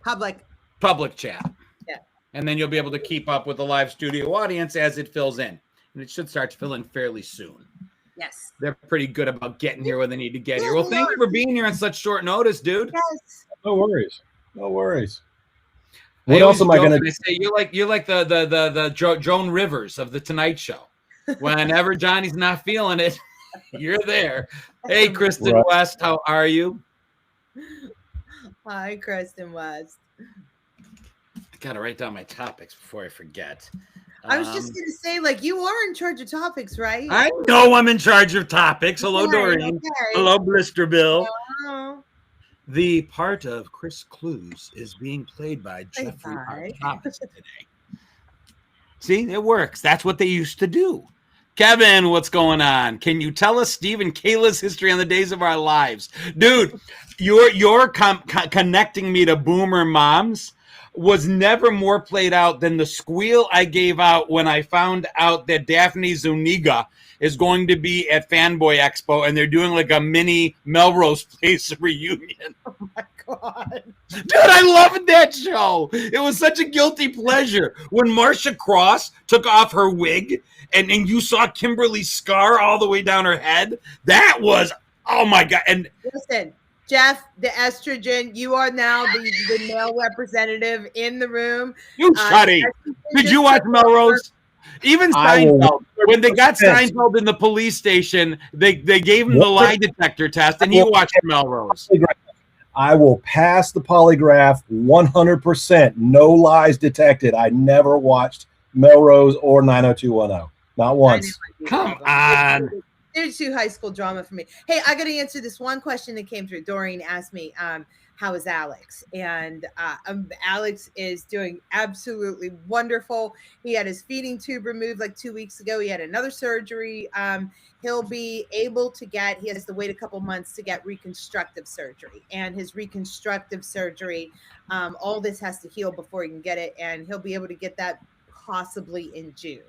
public chat. Yeah. And then you'll be able to keep up with the live studio audience as it fills in. And it should start to fill in fairly soon. Yes. They're pretty good about getting here when they need to get here. Well, thank you for being here on such short notice, dude. Yes. No worries. What else am I going to say? You're like the Joan Rivers of the Tonight Show. Whenever Johnny's not feeling it, you're there. Hey, Kristen West, how are you? Hi, Kristen West. I gotta write down my topics before I forget. I was just going to say, like, you are in charge of topics, right? I know I'm in charge of topics. Hello, Right, Doreen. okay. Hello, Blister Bill. Hello. The part of Chris Clues is being played by Jeffrey R. Thomas today. See, it works. That's what they used to do. Kevin, what's going on? Can you tell us Steve and Kayla's history on the days of our lives? Dude, you're connecting me to boomer moms was never more played out than the squeal I gave out when I found out that Daphne Zuniga is going to be at Fanboy Expo and they're doing like a mini Melrose Place reunion. Oh my God. Dude, I loved that show. It was such a guilty pleasure. When Marcia Cross took off her wig and you saw Kimberly's scar all the way down her head, that was, oh my God. And listen, Jeff, the estrogen, you are now the male representative in the room. You shutty. Did you watch Melrose? Even Seinfeld, when they got Seinfeld in the police station, they gave him the lie detector test, and he watched Melrose. I will pass the polygraph 100%. No lies detected. I never watched Melrose or 90210. Not once. Come on. There's too high school drama for me. Hey, I got to answer this one question that came through. Doreen asked me, how is Alex? And Alex is doing absolutely wonderful. He had his feeding tube removed like 2 weeks ago. He had another surgery. He'll be able to he has to wait a couple months to get reconstructive surgery. And his reconstructive surgery, all this has to heal before he can get it. And he'll be able to get that possibly in June.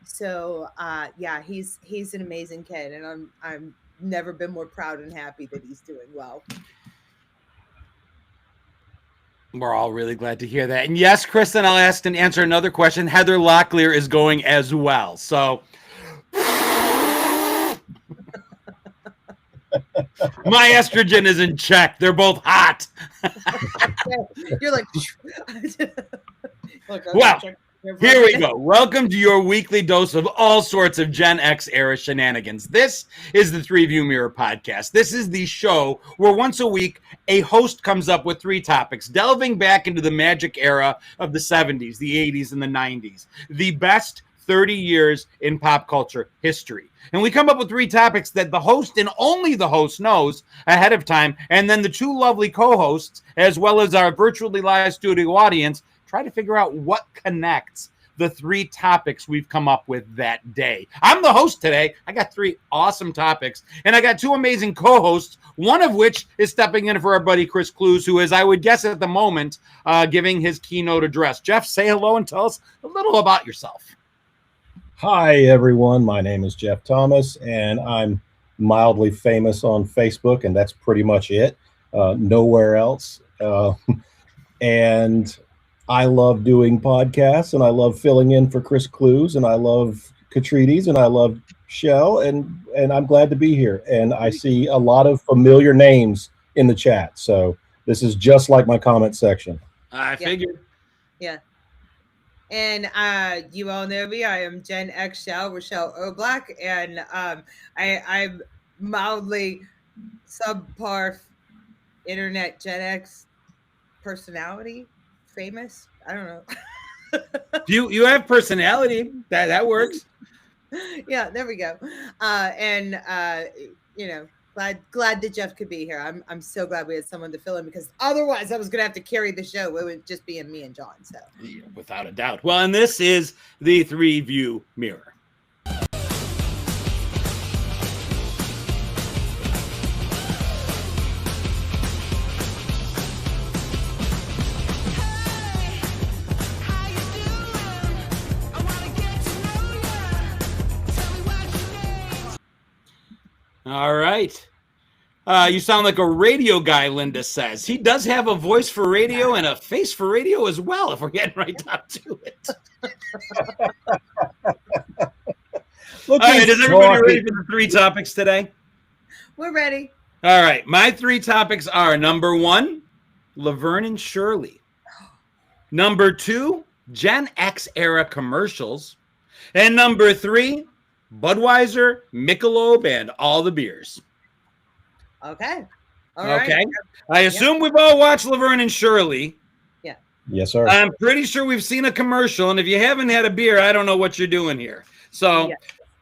So yeah, he's an amazing kid, and I'm never been more proud and happy that he's doing well. We're all really glad to hear that. And yes, Kristen, I'll ask and answer another question. Heather Locklear is going as well. So my estrogen is in check. They're both hot. You're like, well, here we go. Welcome to your weekly dose of all sorts of Gen X era shenanigans. This is the ThreeView Mirror podcast. This is the show where once a week a host comes up with 3 topics, delving back into the magic era of the 70s, the 80s, and the 90s. The best 30 years in pop culture history. And we come up with 3 topics that the host and only the host knows ahead of time. And then the 2 lovely co-hosts, as well as our virtually live studio audience, try to figure out what connects the 3 topics we've come up with that day. I'm the host today. I got 3 awesome topics, and I got 2 amazing co-hosts, one of which is stepping in for our buddy Chris Clues, who is, I would guess at the moment, giving his keynote address. Jeff, say hello and tell us a little about yourself. Hi, everyone. My name is Jeff Thomas, and I'm mildly famous on Facebook, and that's pretty much it. Nowhere else. And I love doing podcasts, and I love filling in for Chris Clues, and I love Katrides, and I love Shell, and I'm glad to be here. And I see a lot of familiar names in the chat, so this is just like my comment section. I figured. Yeah. And you all know me. I am Gen X Rochelle O'Black, and I'm mildly subpar internet Gen X personality. Famous? I don't know. You have personality. That works. Yeah, there we go. You know, glad that Jeff could be here. I'm so glad we had someone to fill in, because otherwise I was gonna have to carry the show. It would just be me and John. So without a doubt. Well, and this is the ThreeView Mirror. All right. You sound like a radio guy, Linda says. He does have a voice for radio and a face for radio as well, if we're getting right down to it. All right, is everybody ready for the 3 topics today? We're ready. All right, my 3 topics are number 1, Laverne and Shirley. Number 2, Gen X era commercials. And number 3, Budweiser, Michelob, and all the beers. Okay. All right. Okay. I assume we've all watched Laverne and Shirley. Yeah. Yes, sir. I'm pretty sure we've seen a commercial, and if you haven't had a beer, I don't know what you're doing here. So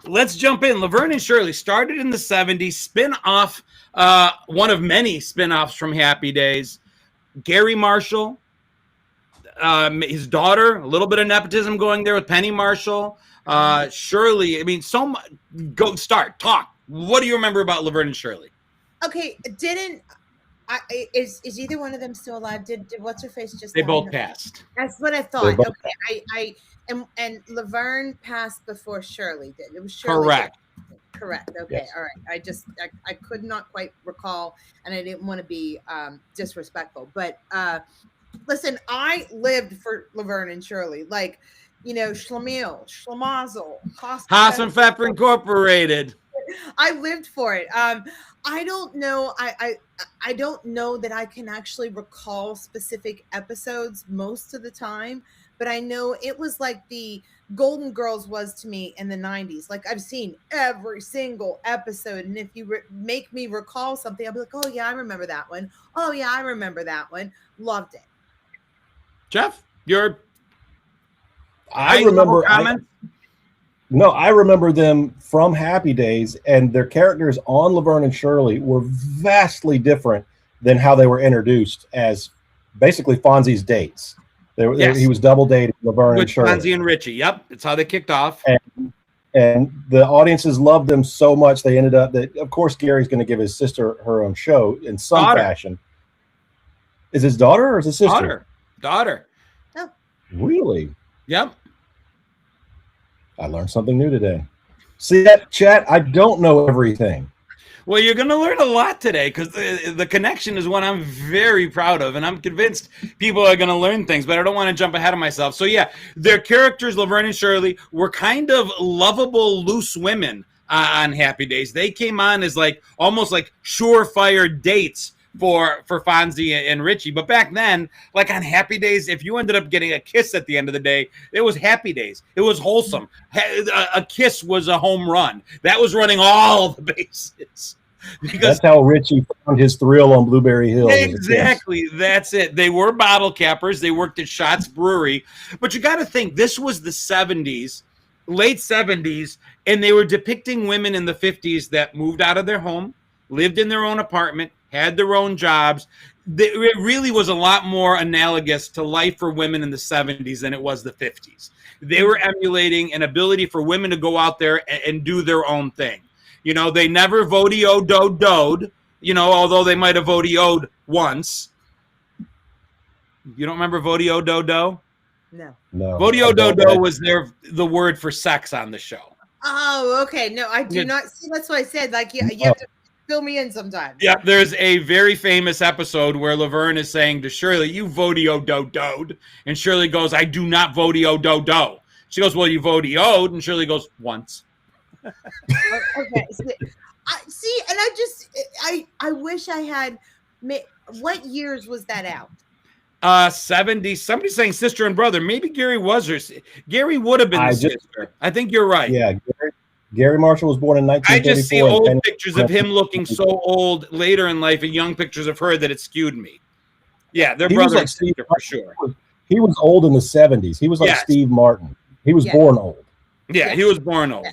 let's jump in. Laverne and Shirley started in the 70s, spin-off, one of many spin-offs from Happy Days. Gary Marshall, his daughter, a little bit of nepotism going there with Penny Marshall. Shirley, I mean, so much. Go start, talk. What do you remember about Laverne and Shirley? Okay, is either one of them still alive? Did what's her face just? They both passed. That's what I thought. Okay, and Laverne passed before Shirley did. It was Shirley. Correct. Correct. Okay. Yes. All right. I could not quite recall, and I didn't want to be disrespectful. But listen, I lived for Laverne and Shirley, like Schlemiel, Schlemazel, Haas and Pfeffer Incorporated. I lived for it. I don't know. I don't know that I can actually recall specific episodes most of the time, but I know it was like the Golden Girls was to me in the 90s. Like I've seen every single episode, and if you make me recall something, I'll be like, oh yeah, I remember that one. Oh yeah, I remember that one. Loved it. Jeff, I remember. I remember them from Happy Days, and their characters on Laverne and Shirley were vastly different than how they were introduced as basically Fonzie's dates. He was double dating Laverne and Shirley. Fonzie and Richie. Yep, that's how they kicked off. And the audiences loved them so much they ended up that, of course, Gary's going to give his sister her own show in some fashion. Is his daughter or is his sister? Daughter. Oh. Really? Yep. I learned something new today. See that, chat? I don't know everything. Well, you're going to learn a lot today because the connection is one I'm very proud of, and I'm convinced people are going to learn things, but I don't want to jump ahead of myself. So, yeah, their characters, Laverne and Shirley, were kind of lovable, loose women on Happy Days. They came on as almost like surefire dates for Fonzie and Richie. But back then, like on Happy Days, if you ended up getting a kiss at the end of the day, it was Happy Days. It was wholesome. A kiss was a home run. That was running all the bases. That's how Richie found his thrill on Blueberry Hill. Exactly. That's it. They were bottle cappers. They worked at Schatz Brewery. But you got to think, this was the 70s, late 70s, and they were depicting women in the 50s that moved out of their home, lived in their own apartment, had their own jobs. It really was a lot more analogous to life for women in the 70s than it was the 50s. They were emulating an ability for women to go out there and do their own thing. They never vodio-do-doed, although they might have vodio-ed once. You don't remember vodio-do-do? No. Vodio-do-do was the word for sex on the show. Oh, okay. No, I do not. See, that's what I said. You have to fill me in sometimes. Yeah, there's a very famous episode where Laverne is saying to Shirley, you vodio-do-doed. And Shirley goes, I do not vodio-do-do. She goes, well, you vodio-ed. And Shirley goes, once. Okay. See, and I wish I had. What years was that out? 70. Somebody's saying sister and brother. Maybe Gary was her. Gary would have been the sister. I think you're right. Yeah, Gary Marshall was born in 1934. I just see old pictures of him looking so old later in life and young pictures of her that it skewed me. Yeah, they're brother and sister for sure. He was old in the 70s. He was like Steve Martin. He was born old. Yeah, he was born old.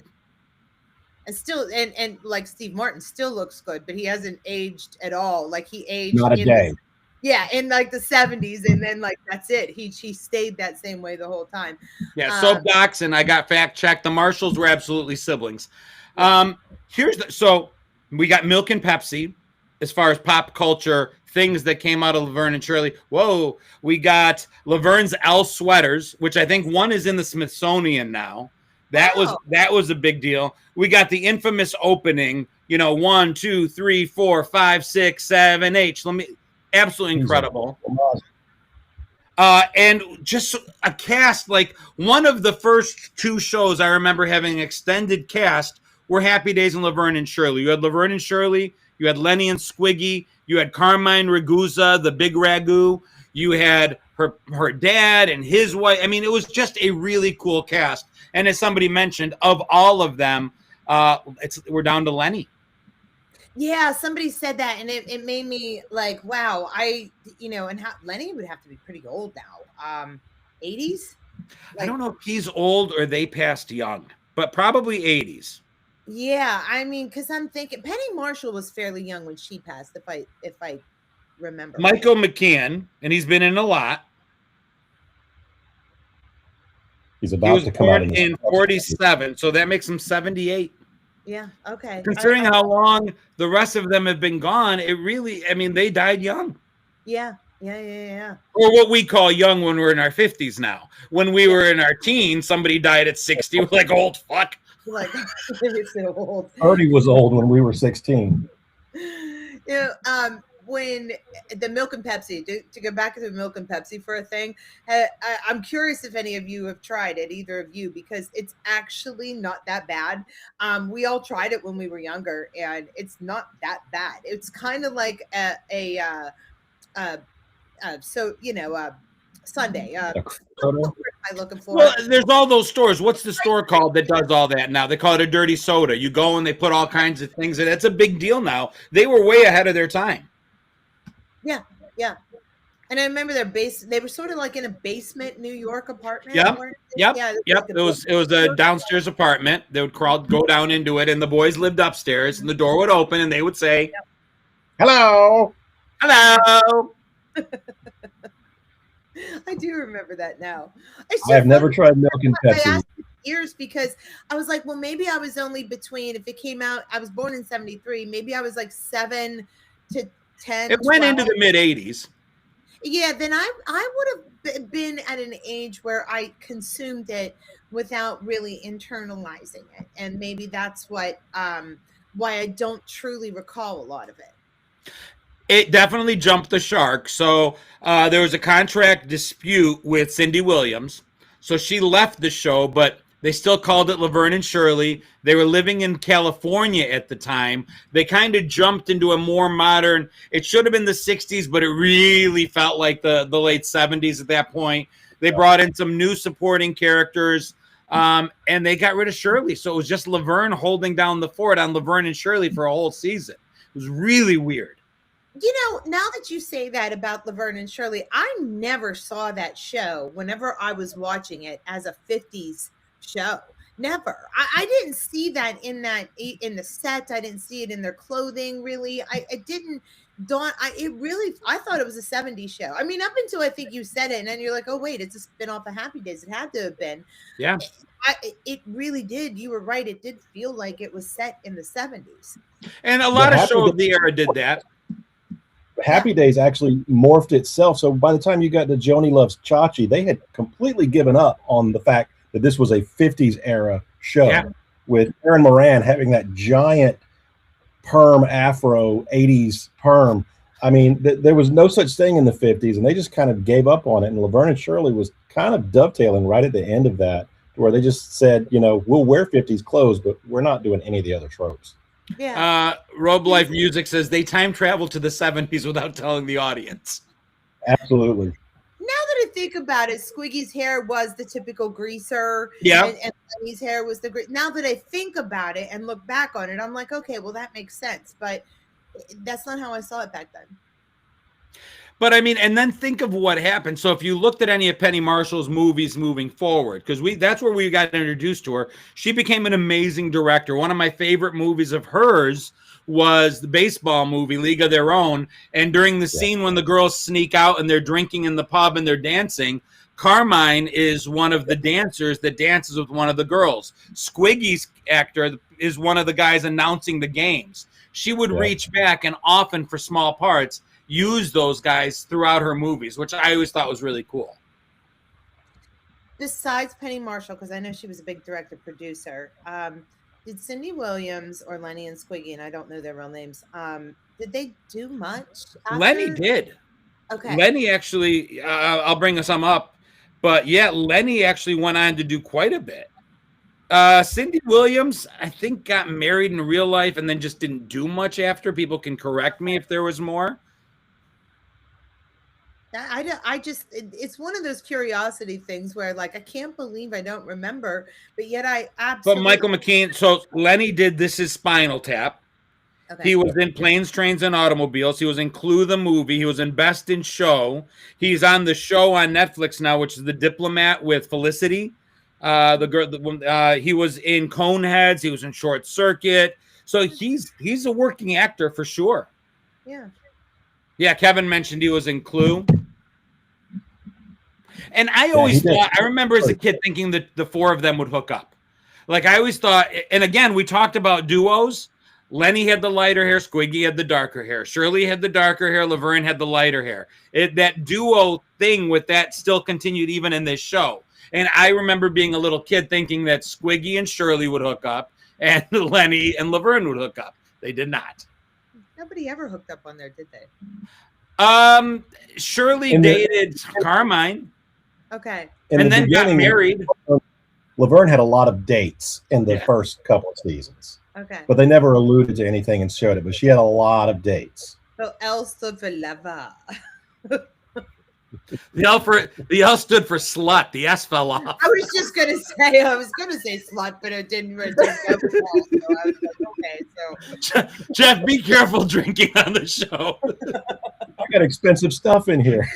And still, and like Steve Martin still looks good, but he hasn't aged at all. Like he aged not a day. In like the 70s, and then that's it. He stayed that same way the whole time. Yeah, soap docs, and I got fact checked. The Marshalls were absolutely siblings. So we got Milk and Pepsi as far as pop culture things that came out of Laverne and Shirley. Whoa, we got Laverne's L sweaters, which I think one is in the Smithsonian now. That was a big deal. We got the infamous opening, 1, 2, 3, 4, 5, 6, 7, 8. Absolutely incredible. And just a cast, like one of the first two shows I remember having an extended cast were Happy Days and Laverne and Shirley. You had Laverne and Shirley, you had Lenny and Squiggy, you had Carmine Ragusa, the big ragu, you had her dad and his wife. I mean, it was just a really cool cast. And as somebody mentioned, of all of them, we're down to Lenny. Yeah, somebody said that, and it made me like, wow, and how Lenny would have to be pretty old now. 80s? I don't know if he's old or they passed young, but probably 80s. Yeah, I mean, because I'm thinking Penny Marshall was fairly young when she passed, if I remember. Michael McKean, and he's been in a lot. He was to come out in 47, so that makes him 78. Yeah, okay. Considering how long the rest of them have been gone, they died young. Yeah. Or what we call young when we're in our 50s now. When we were in our teens, somebody died at 60. We're like, old fuck. Like, it's so old. Artie was old when we were 16. When the Milk and Pepsi, to go back to the Milk and Pepsi for a thing, I'm curious if any of you have tried it, either of you, because it's actually not that bad. We all tried it when we were younger, and it's not that bad. It's kind of like Sunday. What am I looking for? Well, there's all those stores. What's the store called that does all that now? They call it a dirty soda. You go and they put all kinds of things in. It's a big deal now. They were way ahead of their time. Yeah. And I remember they were sort of like in a basement New York apartment. Yep. It was a downstairs apartment. They would go down into it, and the boys lived upstairs, and the door would open, and they would say, "Hello." Hello. I do remember that now. I have never tried Milk and Pepsi. I asked years because I was like, well, maybe I was only between, if it came out, I was born in 73, maybe I was like 7 to 10. It went into the mid 80s. Yeah, then I would have been at an age where I consumed it without really internalizing it, and maybe that's what why I don't truly recall a lot of it. It definitely jumped the shark. So there was a contract dispute with Cindy Williams, so she left the show, but they still called it Laverne and Shirley. They were living in California at the time. They kind of jumped into a more modern, it should have been the 60s, but it really felt like the late 70s at that point. They brought in some new supporting characters, and they got rid of Shirley. So it was just Laverne holding down the fort on Laverne and Shirley for a whole season. It was really weird. Now that you say that about Laverne and Shirley, I never saw that show whenever I was watching it as a 50s show. Never. I didn't see that in the set. I didn't see it in their clothing, really. It didn't dawn. I thought it was a 70s show. I mean, up until I think you said it, and then you're like, oh wait, it's a spin-off of Happy Days. It had to have been. Yeah. It really did. You were right. It did feel like it was set in the 70s. And a lot of shows of the era did that. Happy Days actually morphed itself. So by the time you got to Joni Loves Chachi, they had completely given up on the fact that this was a 50s era show, with Aaron Moran having that giant perm afro 80s perm. I mean, there was no such thing in the 50s, and they just kind of gave up on it. And Laverne and Shirley was kind of dovetailing right at the end of that, where they just said, we'll wear 50s clothes, but we're not doing any of the other tropes. Yeah. Robe Life Music says they time traveled to the 70s without telling the audience. Absolutely. Now that I think about it, Squiggy's hair was the typical greaser. Yeah. And Lenny's hair was the great. Now that I think about it and look back on it, I'm like, okay, well, that makes sense. But that's not how I saw it back then. But I mean, and then think of what happened. So if you looked at any of Penny Marshall's movies moving forward, because that's where we got introduced to her. She became an amazing director. One of my favorite movies of hers was the baseball movie League of Their Own. And during the scene when the girls sneak out and they're drinking in the pub and they're dancing, Carmine is one of the dancers that dances with one of the girls. Squiggy's actor is one of the guys announcing the games. She would reach back and often, for small parts, use those guys throughout her movies, which I always thought was really cool. besides Penny Marshall, because I know she was a big director producer, did Cindy Williams or Lenny and Squiggy, and I don't know their real names, did they do much after? Lenny did. Okay. Lenny actually, I'll bring some up, but yeah, Lenny actually went on to do quite a bit. Cindy Williams, I think, got married in real life and then just didn't do much after. People can correct me if there was more. It's one of those curiosity things where, like, I can't believe I don't remember, but yet I But absolutely. Michael McKean, so Lenny did This Is Spinal Tap. Okay. He was in Planes, Trains, and Automobiles. He was in Clue the movie. He was in Best in Show. He's on the show on Netflix now, which is The Diplomat with Felicity. The girl. He was in Coneheads. He was in Short Circuit. So he's a working actor for sure. Yeah. Yeah, Kevin mentioned he was in Clue. And I always thought, I remember as a kid thinking that the four of them would hook up. Like, I always thought, and again, we talked about duos. Lenny had the lighter hair, Squiggy had the darker hair, Shirley had the darker hair, Laverne had the lighter hair. That duo thing with that still continued even in this show. And I remember being a little kid thinking that Squiggy and Shirley would hook up and Lenny and Laverne would hook up. They did not. Nobody ever hooked up on there, did they? Shirley dated Carmine. Okay. And then got married. Laverne had a lot of dates in the first couple of seasons. Okay. But they never alluded to anything and showed it. But she had a lot of dates. So L stood for lover. The L stood for slut. The S fell off. I was gonna say slut, but it didn't go for that. So I was like, okay, so Jeff, be careful drinking on the show. I got expensive stuff in here.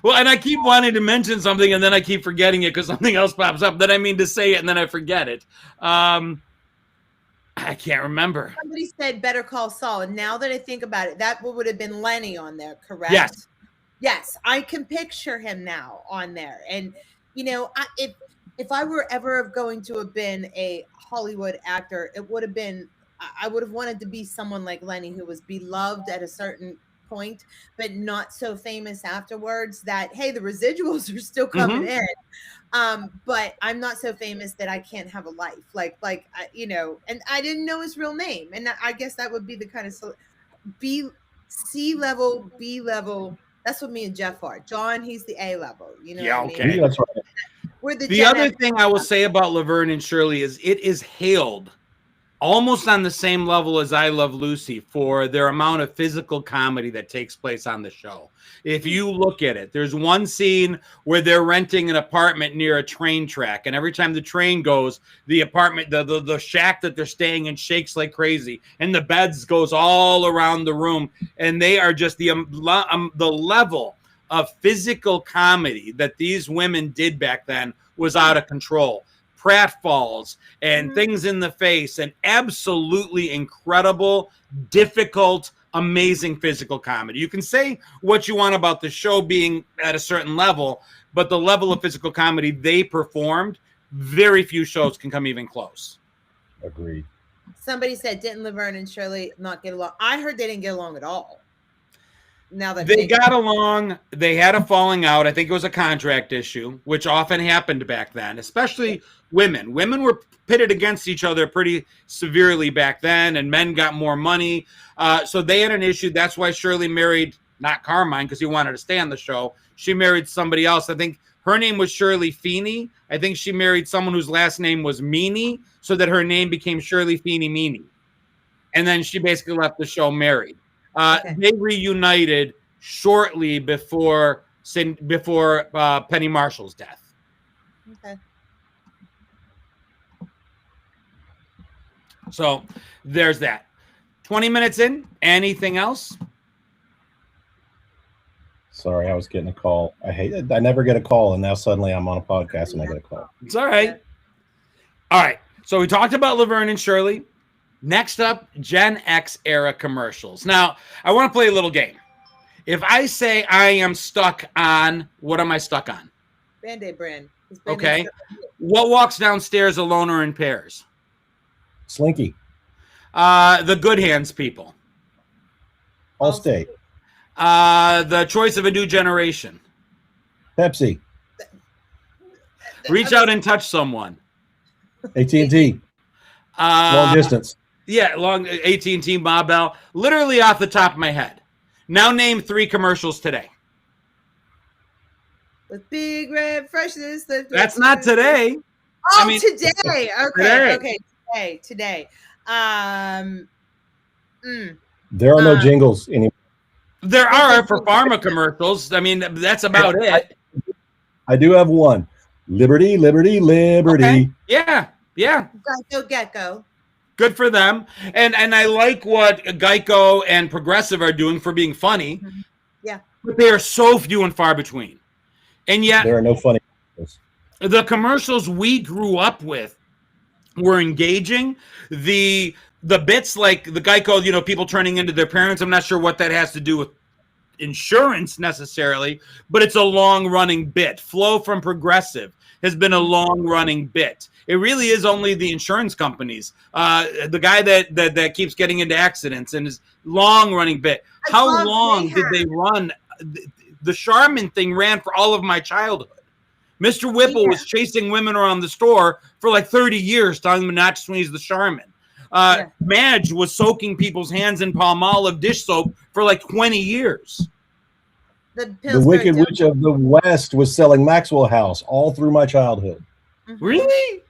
Well, and I keep wanting to mention something, and then I keep forgetting it because something else pops up. Then I mean to say it, and then I forget it. I can't remember. Somebody said Better Call Saul, and now that I think about it, that would have been Lenny on there, correct? Yes. Yes, I can picture him now on there. And, you know, if I were ever going to have been a Hollywood actor, it would have been, I would have wanted to be someone like Lenny, who was beloved at a certain point, but not so famous afterwards that, hey, the residuals are still coming in. But I'm not so famous that I can't have a life. Like, you know, and I didn't know his real name. And I guess that would be the kind of C level, B level. That's what me and Jeff are. John, he's the A level. You know what okay. I mean? That's right. We're the other thing I will say about Laverne and Shirley is it is hailed almost on the same level as I Love Lucy for their amount of physical comedy that takes place on the show. If you look at it, there's one scene where they're renting an apartment near a train track, and every time the train goes, the apartment, the shack that they're staying in shakes like crazy, and the beds goes all around the room, and they are just the level of physical comedy that these women did back then was out of control. Pratfalls and things in the face, and absolutely incredible, difficult, amazing physical comedy. You can say what you want about the show being at a certain level, but the level of physical comedy they performed, very few shows can come even close. Agreed. Somebody said, didn't Laverne and Shirley not get along? I heard they didn't get along at all. Now that they got along, they had a falling out. I think it was a contract issue, which often happened back then, especially women. Women were pitted against each other pretty severely back then, and men got more money. So they had an issue. That's why Shirley married, not Carmine, because he wanted to stay on the show. She married somebody else. I think her name was Shirley Feeney. I think she married someone whose last name was Meany, so that her name became Shirley Feeney Meany. And then she basically left the show married. They reunited shortly before Penny Marshall's death. Okay. So there's that. 20 minutes in. Anything else? Sorry, I was getting a call. I never get a call, and now suddenly I'm on a podcast and I get a call. It's all right. All right. So we talked about Laverne and Shirley. Next up, Gen X era commercials. Now, I want to play a little game. If I say I am stuck on, what am I stuck on? Band-Aid brand. Okay. What walks downstairs alone or in pairs? Slinky. The Good Hands people. Allstate. The Choice of a New Generation. Pepsi. Reach out and touch someone. AT&T. Long distance. Yeah, long AT&T, Ma Bell. Literally off the top of my head. Now name 3 commercials today. With big red freshness. That's not today. Oh, today. Okay. Today. Okay. Today. There are no jingles anymore. There are for pharma commercials. I mean, that's about it. I do have one. Liberty, liberty, liberty. Okay. Yeah. Gecko. Good for them. And I like what Geico and Progressive are doing for being funny. Mm-hmm. Yeah. But they are so few and far between. And yet there are no funny commercials. The commercials we grew up with were engaging. The bits like the Geico, people turning into their parents, I'm not sure what that has to do with insurance necessarily, but it's a long-running bit. Flo from Progressive has been a long-running bit. It really is only the insurance companies. The guy that keeps getting into accidents and is long-running bit. How long did they run? The Charmin thing ran for all of my childhood. Mr. Whipple was chasing women around the store for like 30 years, telling them not to squeeze the Charmin. Madge was soaking people's hands in Palmolive dish soap for like 20 years. The Wicked Witch of the West was selling Maxwell House all through my childhood. Mm-hmm. Really?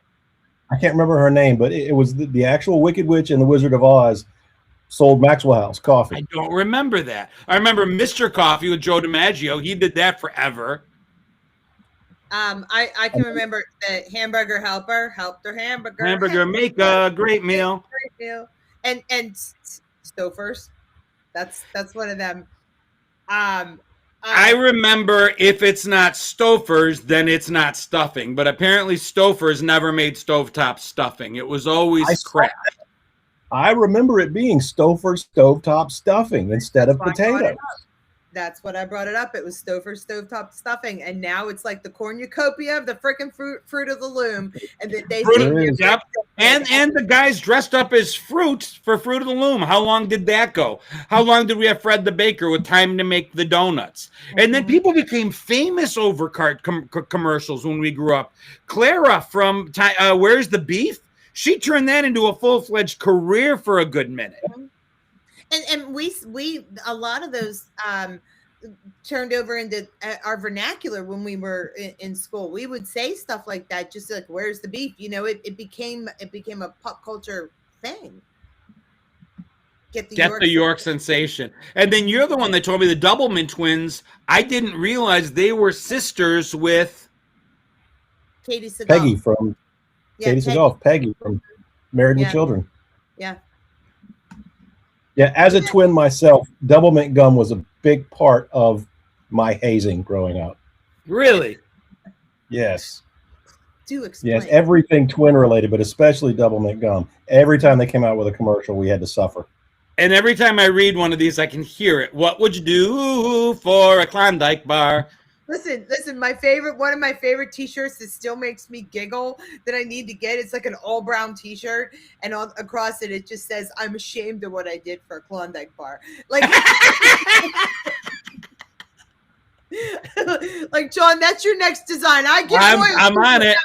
I can't remember her name, but it was the actual Wicked Witch and the Wizard of Oz sold Maxwell House coffee. I don't remember that. I remember Mr. Coffee with Joe DiMaggio. He did that forever. I can remember the hamburger helper helped her hamburger make a great meal. And Stouffer's. That's one of them. I remember if it's not Stouffer's, then it's not stuffing. But apparently Stouffer's never made stovetop stuffing. It was always crap. I remember it being Stouffer's stovetop stuffing instead of potatoes. That's what I brought it up. It was Stouffer's stovetop stuffing, and now it's like the cornucopia of the freaking fruit of the loom. And they yep. And the guys dressed up as fruit for Fruit of the Loom. How long did that go? How long did we have Fred the Baker with Time to Make the Donuts? And then people became famous over commercials when we grew up. Clara from Where's the Beef? She turned that into a full-fledged career for a good minute. And we a lot of those turned over into our vernacular when we were in school. We would say stuff like that, just like "Where's the beef?" It became a pop culture thing. Get the York sensation. And then you're the one that told me the Doublemint twins. I didn't realize they were sisters with Katie Seagal. Peggy from Katie Seagal. Peggy from Married with Children. Yeah. Yeah, as a twin myself, Doublemint gum was a big part of my hazing growing up. Really? Yes. Do explain. Yes, everything twin related, but especially Doublemint gum. Every time they came out with a commercial, we had to suffer. And every time I read one of these, I can hear it. What would you do for a Klondike bar? Listen, one of my favorite t-shirts that still makes me giggle that I need to get. It's like an all brown t-shirt, and across it just says, "I'm ashamed of what I did for a Klondike bar." Like, like John, that's your next design. I'm on it.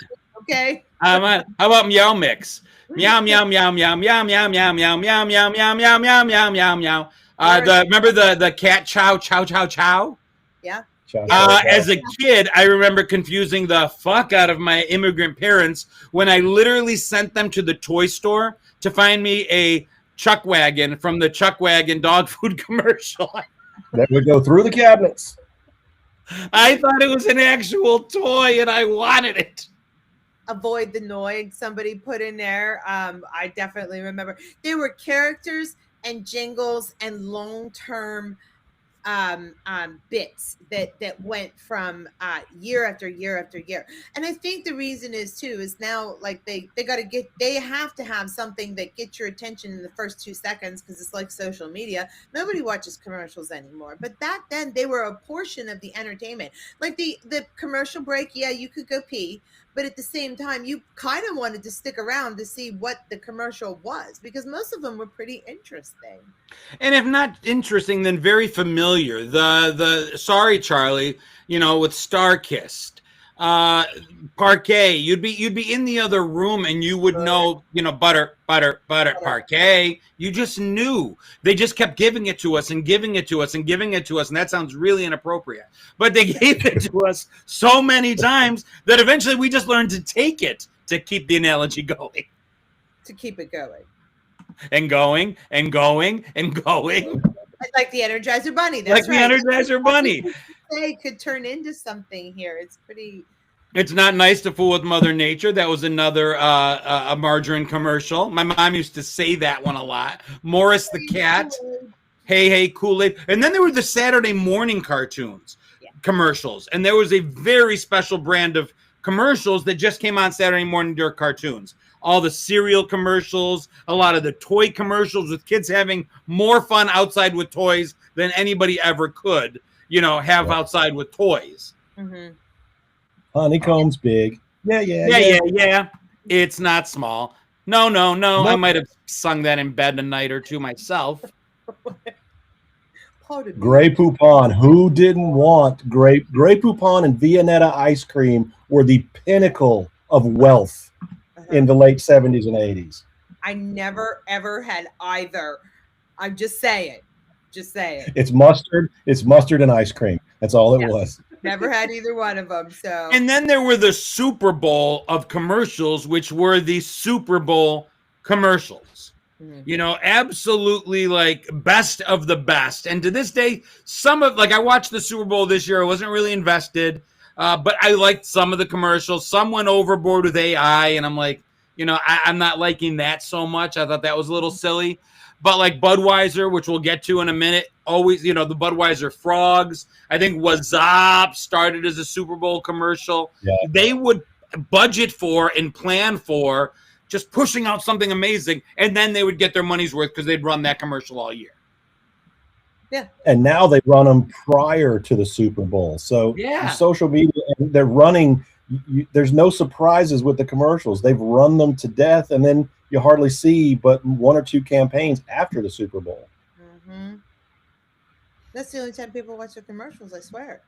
Okay. I'm on. How about Meow Mix? Meow meow meow meow meow meow meow meow meow meow meow meow meow meow meow meow. Remember the cat chow chow chow chow? Yeah. As a kid, I remember confusing the fuck out of my immigrant parents when I literally sent them to the toy store to find me a Chuck Wagon from the Chuck Wagon dog food commercial. That would go through the cabinets. I thought it was an actual toy and I wanted it. Avoid the Noid somebody put in there. I definitely remember. There were characters and jingles and long-term bits that went from year after year after year. And I think the reason is now like they have to have something that gets your attention in the first 2 seconds, because it's like social media. Nobody watches commercials anymore, but back then they were a portion of the entertainment. Like the commercial break, you could go pee, but at the same time, you kind of wanted to stick around to see what the commercial was, because most of them were pretty interesting. And if not interesting, then very familiar. The Sorry Charlie, with Star Kissed. Parquet, you'd be in the other room and you would know, butter, parquet. You just knew. They just kept giving it to us and giving it to us and giving it to us, and that sounds really inappropriate. But they gave it to us so many times that eventually we just learned to take it, to keep the analogy going. To keep it going. And going and going and going. Like the Energizer Bunny. That's right. The Energizer Bunny. They could turn into something here. It's pretty. It's not nice to fool with Mother Nature. That was another a margarine commercial. My mom used to say that one a lot. Morris the cat. Hey, Kool-Aid. And then there were the Saturday morning cartoons, commercials. And there was a very special brand of commercials that just came on Saturday morning during cartoons. All the cereal commercials, a lot of the toy commercials with kids having more fun outside with toys than anybody ever could, have outside with toys. Mm-hmm. Honeycomb's big. Yeah. It's not small. No. I might have sung that in bed a night or two myself. Grey Poupon. Who didn't want Grey Poupon and Viennetta ice cream were the pinnacle of wealth in the late 70s and 80s. I never ever had either. I'm just saying. It's mustard and ice cream. That's all it was. Never had either one of them. So. And then there were the Super Bowl of commercials, which were the Super Bowl commercials. Mm-hmm. Absolutely like best of the best. And to this day, I watched the Super Bowl this year. I wasn't really invested, but I liked some of the commercials. Some went overboard with AI, and I'm like, I'm not liking that so much. I thought that was a little silly. But like Budweiser, which we'll get to in a minute, always, the Budweiser frogs. I think What's Up started as a Super Bowl commercial. Yeah. They would budget for and plan for just pushing out something amazing, and then they would get their money's worth because they'd run that commercial all year. Yeah. And now they run them prior to the Super Bowl. So social media, they're running. There's no surprises with the commercials. They've run them to death, and then you hardly see but one or two campaigns after the Super Bowl. Mm-hmm. That's the only time people watch the commercials, I swear.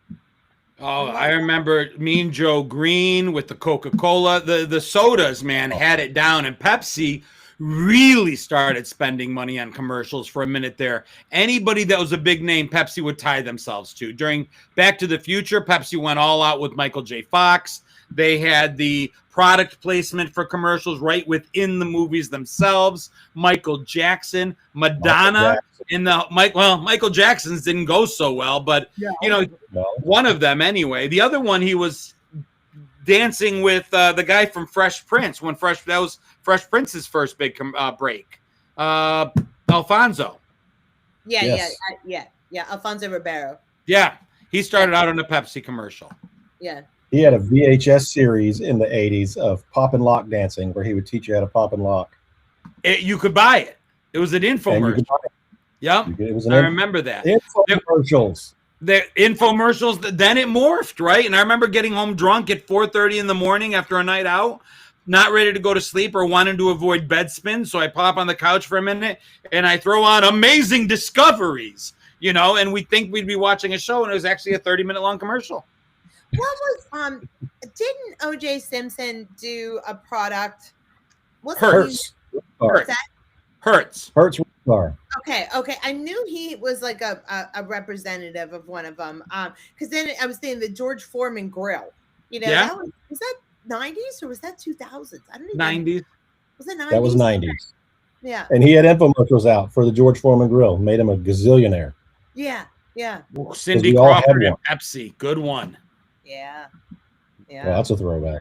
Oh, I remember Mean Joe Green with the Coca-Cola. The sodas, man, had it down. And Pepsi really started spending money on commercials for a minute there. Anybody that was a big name, Pepsi would tie themselves to. During Back to the Future, Pepsi went all out with Michael J. Fox. They had the product placement for commercials right within the movies themselves. Michael Jackson, Madonna, Michael Jackson's didn't go so well, but one of them anyway. The other one, he was dancing with the guy from Fresh Prince that was Fresh Prince's first big break. Alfonso. Yeah, Alfonso Ribeiro. Yeah, he started out on a Pepsi commercial. Yeah. He had a VHS series in the 80s of pop and lock dancing where he would teach you how to pop and lock. You could buy it. It was an infomercial. Yep. I remember that. Infomercials. The infomercials, then it morphed, right? And I remember getting home drunk at 4:30 in the morning after a night out, not ready to go to sleep or wanting to avoid bed spin. So I pop on the couch for a minute and I throw on Amazing Discoveries, and we think we'd be watching a show, and it was actually a 30-minute long commercial. What was didn't O.J. Simpson do a product? Hertz. Hertz. Okay. I knew he was like a representative of one of them. Because then I was thinking the George Foreman grill. Was that 90s or was that 2000s? I don't know. 90s. Was it 90s? That was 90s. Yeah. And he had infomercials out for the George Foreman grill. Made him a gazillionaire. Yeah. Cindy Crawford and Pepsi. Good one. Yeah. Well, that's a throwback.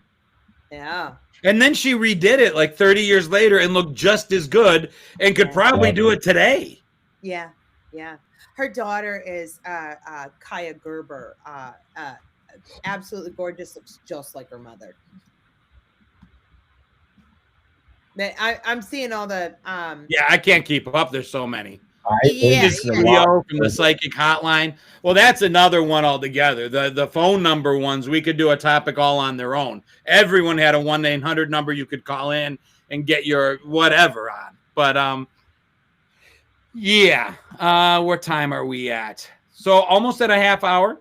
Yeah. And then she redid it like 30 years later and looked just as good and could probably do it today. Yeah. Her daughter is Kaya Gerber. Absolutely gorgeous. Looks just like her mother. I'm seeing all the. I can't keep up. There's so many. Yeah, This Leo from the psychic hotline. Well, that's another one altogether. The phone number ones, we could do a topic all on their own. Everyone had a 1-800 number you could call in and get your whatever on. But yeah. What time are we at? So almost at a half hour.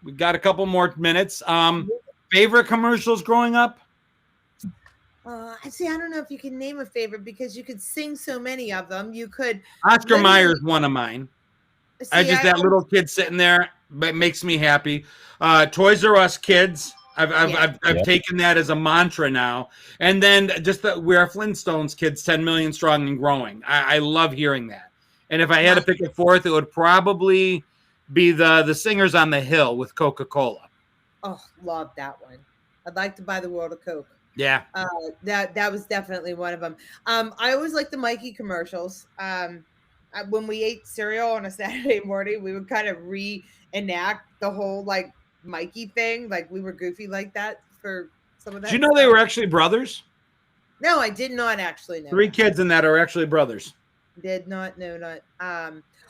We got a couple more minutes. Favorite commercials growing up? I see. I don't know if you can name a favorite because you could sing so many of them. You could. Oscar Mayer's one of mine. See, That little kid sitting there, but makes me happy. Toys R Us kids. I've taken that as a mantra now. And then just we are Flintstones kids, 10 million strong and growing. I love hearing that. And if I had to pick a fourth, it would probably be the Singers on the Hill with Coca-Cola. Oh, love that one. I'd like to buy the world of Coke. Yeah. That was definitely one of them. I always like the Mikey commercials. When we ate cereal on a Saturday morning, we would kind of reenact the whole like Mikey thing. Like we were goofy like that for some of that. Did you know they were actually brothers? No, I did not actually know. 3 kids in that are actually brothers. Did not know that.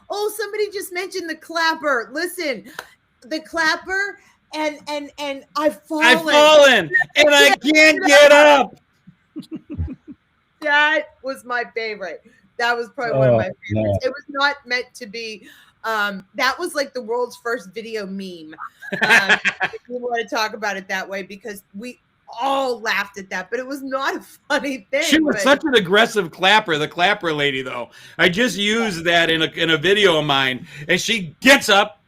Oh, somebody just mentioned the clapper. Listen, the clapper and I've fallen and I can't get up. That was my favorite. That was probably one of my favorites. No. It was not meant to be. That was like the world's first video meme. If you want to talk about it that way, because we all laughed at that, but it was not a funny thing. She was such an aggressive clapper, the clapper lady, though. I just used that in a video of mine, and she gets up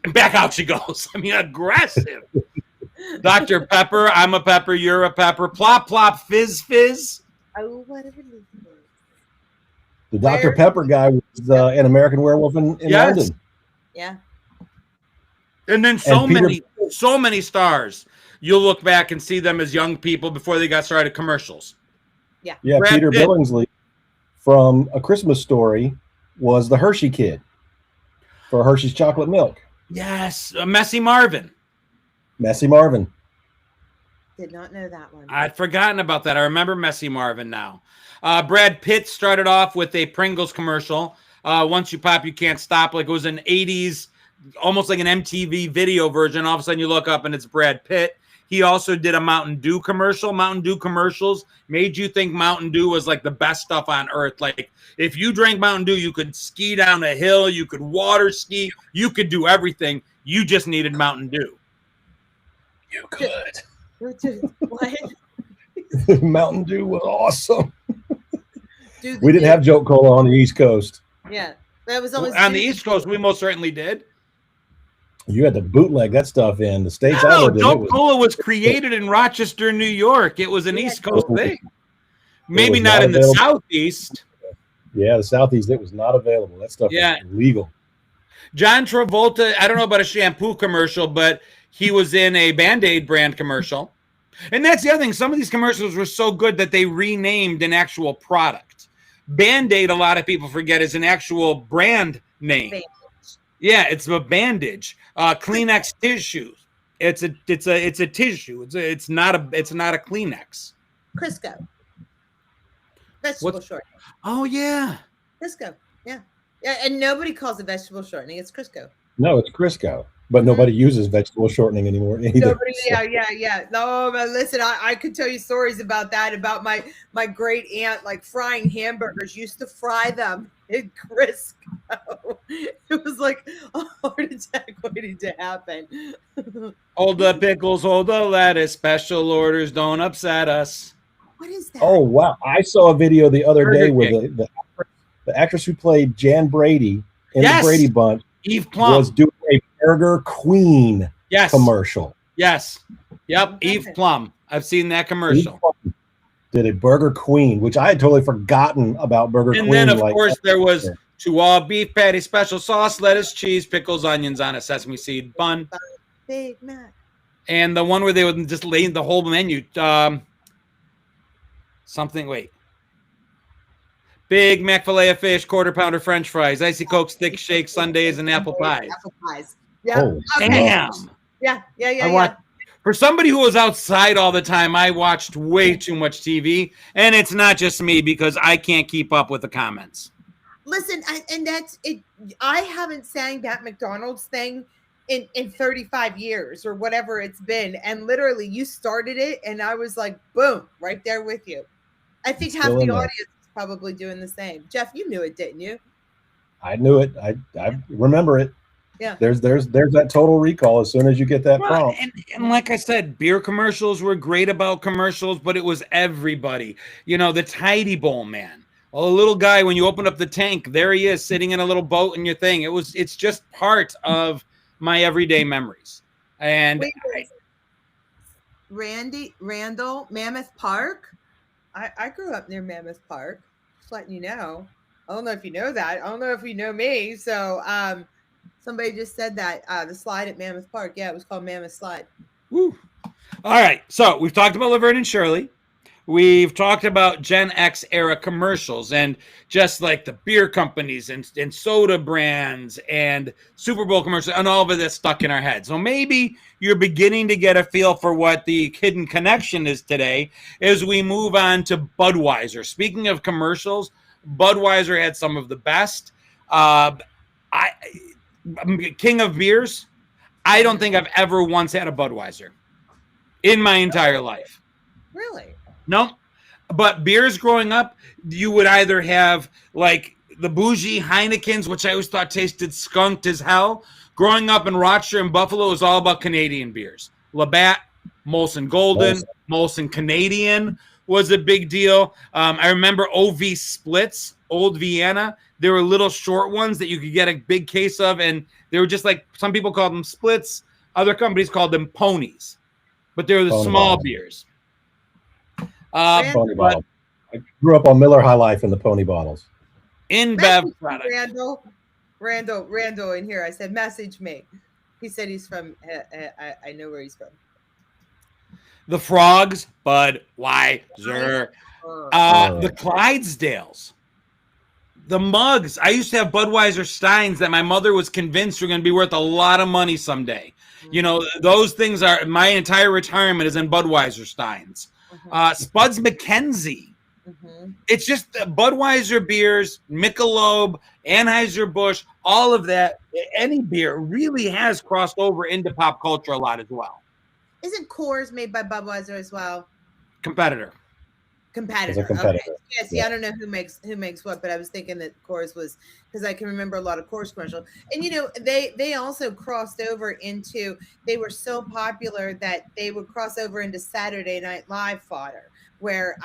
and back out she goes. I mean, aggressive. Dr. Pepper, I'm a pepper, you're a pepper. Plop, plop, fizz, fizz. Oh, whatever it is. The Dr. Pepper guy was an American Werewolf in London. Yeah. And then so many stars. You'll look back and see them as young people before they got started commercials. Yeah. Yeah, Brad Peter Pitt. Billingsley from A Christmas Story was the Hershey kid for Hershey's chocolate milk. Yes, Messy Marvin. Messy Marvin. Did not know that one. I'd forgotten about that. I remember Messy Marvin now. Brad Pitt started off with a Pringles commercial. Once you pop, you can't stop. Like it was an 80s, almost like an MTV video version. All of a sudden you look up and it's Brad Pitt. He also did a Mountain Dew commercial. Mountain Dew commercials made you think Mountain Dew was like the best stuff on earth. Like if you drank Mountain Dew, you could ski down a hill, you could water ski, you could do everything. You just needed Mountain Dew. You could. What? Mountain Dew was awesome. Dude, we didn't have Joke Cola on the East Coast. Yeah, that was always on the East Coast. We most certainly did. You had to bootleg that stuff in the States. No, Joke Cola was created in Rochester, New York. It was an East Coast thing. Maybe not in the Southeast. Yeah, the Southeast, it was not available. That stuff was illegal. John Travolta, I don't know about a shampoo commercial, but he was in a Band-Aid brand commercial. And that's the other thing. Some of these commercials were so good that they renamed an actual product. Band-Aid, a lot of people forget, is an actual brand name. Bandage. Yeah, it's a bandage. Kleenex tissues. It's a tissue. It's not a Kleenex. Crisco. Vegetable shortening. Oh yeah. Crisco. Yeah. Yeah, and nobody calls it vegetable shortening. It's Crisco. No, it's Crisco. But nobody uses vegetable shortening anymore either. Nobody, yeah. No, but listen, I could tell you stories about that, about my great aunt, like frying hamburgers, used to fry them in Crisco. It was like a heart attack waiting to happen. Hold the pickles, hold the lettuce. Special orders don't upset us. What is that? Oh, wow. I saw a video the other day where the actress who played Jan Brady in the Brady Bunch Eve Plum was doing a Burger Queen commercial. Yes. Yep. Eve Plum. I've seen that commercial. Did a Burger Queen, which I had totally forgotten about Burger Queen. And then, of course, there was to all beef patty, special sauce, lettuce, cheese, pickles, onions on a sesame seed bun. Big Mac. And the one where they would just lay the whole menu. Big Mac filet of fish, quarter pounder French fries, icy Coke, stick shake, sundaes, and apple pies. Apple pies. Yeah. Oh, damn. Yeah. For somebody who was outside all the time, I watched way too much TV, and it's not just me because I can't keep up with the comments. Listen, and that's it. I haven't sang that McDonald's thing in 35 years or whatever it's been. And literally you started it and I was like, boom, right there with you. I think It's half still the in there. audience is probably doing the same. Jeff, you knew it, didn't you? I knew it. I remember it. Yeah. There's that total recall as soon as you get that Well, prompt. and like I said, beer commercials were great about commercials, but it was everybody. You know, the Tidy Bowl man. Oh, a little guy, when you open up the tank, there he is sitting in a little boat in your thing. It's just part of my everyday memories. And Wait, Randall, Mammoth Park. I grew up near Mammoth Park. Just letting you know. I don't know if you know that. I don't know if you know me. So somebody just said that the slide at Mammoth Park. Yeah, it was called Mammoth Slide. woo. All right. So we've talked about Laverne and Shirley. We've talked about Gen X era commercials and just like the beer companies and soda brands and Super Bowl commercials and all of it that's stuck in our heads. So maybe you're beginning to get a feel for what the hidden connection is today as we move on to Budweiser. Speaking of commercials, Budweiser had some of the best. I'm king of beers. I don't think I've ever once had a Budweiser in my entire life. Really? No, but beers growing up, you would either have like the bougie Heinekens, which I always thought tasted skunked as hell. Growing up in Rochester and Buffalo, it was all about Canadian beers. Labatt, Molson Golden, Molson Canadian was a big deal. I remember OV Splits, Old Vienna. There were little short ones that you could get a big case of, and they were just like, some people called them Splits. Other companies called them Ponies, but they were the Pony small bottles. Beers. Pony bottle. I grew up on Miller High Life in the pony bottles. InBev product. Randall in here. I said, message me. He said he's from, I know where he's from. The Frogs, Budweiser. The Clydesdales. The mugs. I used to have Budweiser Steins that my mother was convinced were going to be worth a lot of money someday. You know, those things are, my entire retirement is in Budweiser Steins. Spuds McKenzie. It's just Budweiser beers, Michelob, Anheuser-Busch, all of that. Any beer really has crossed over into pop culture a lot as well. Isn't Coors made by Budweiser as well? Competitor. As a competitor. Okay. Yeah, see, I don't know who makes what, but I was thinking that Coors was, because I can remember a lot of Coors commercials. And you know, they also crossed over into, they were so popular that they would cross over into Saturday Night Live fodder, where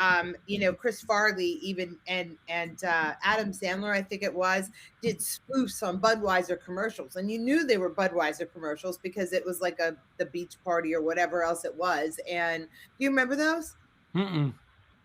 you know, Chris Farley even and Adam Sandler, I think it was, did spoofs on Budweiser commercials, and you knew they were Budweiser commercials because it was like the beach party or whatever else it was. And do you remember those?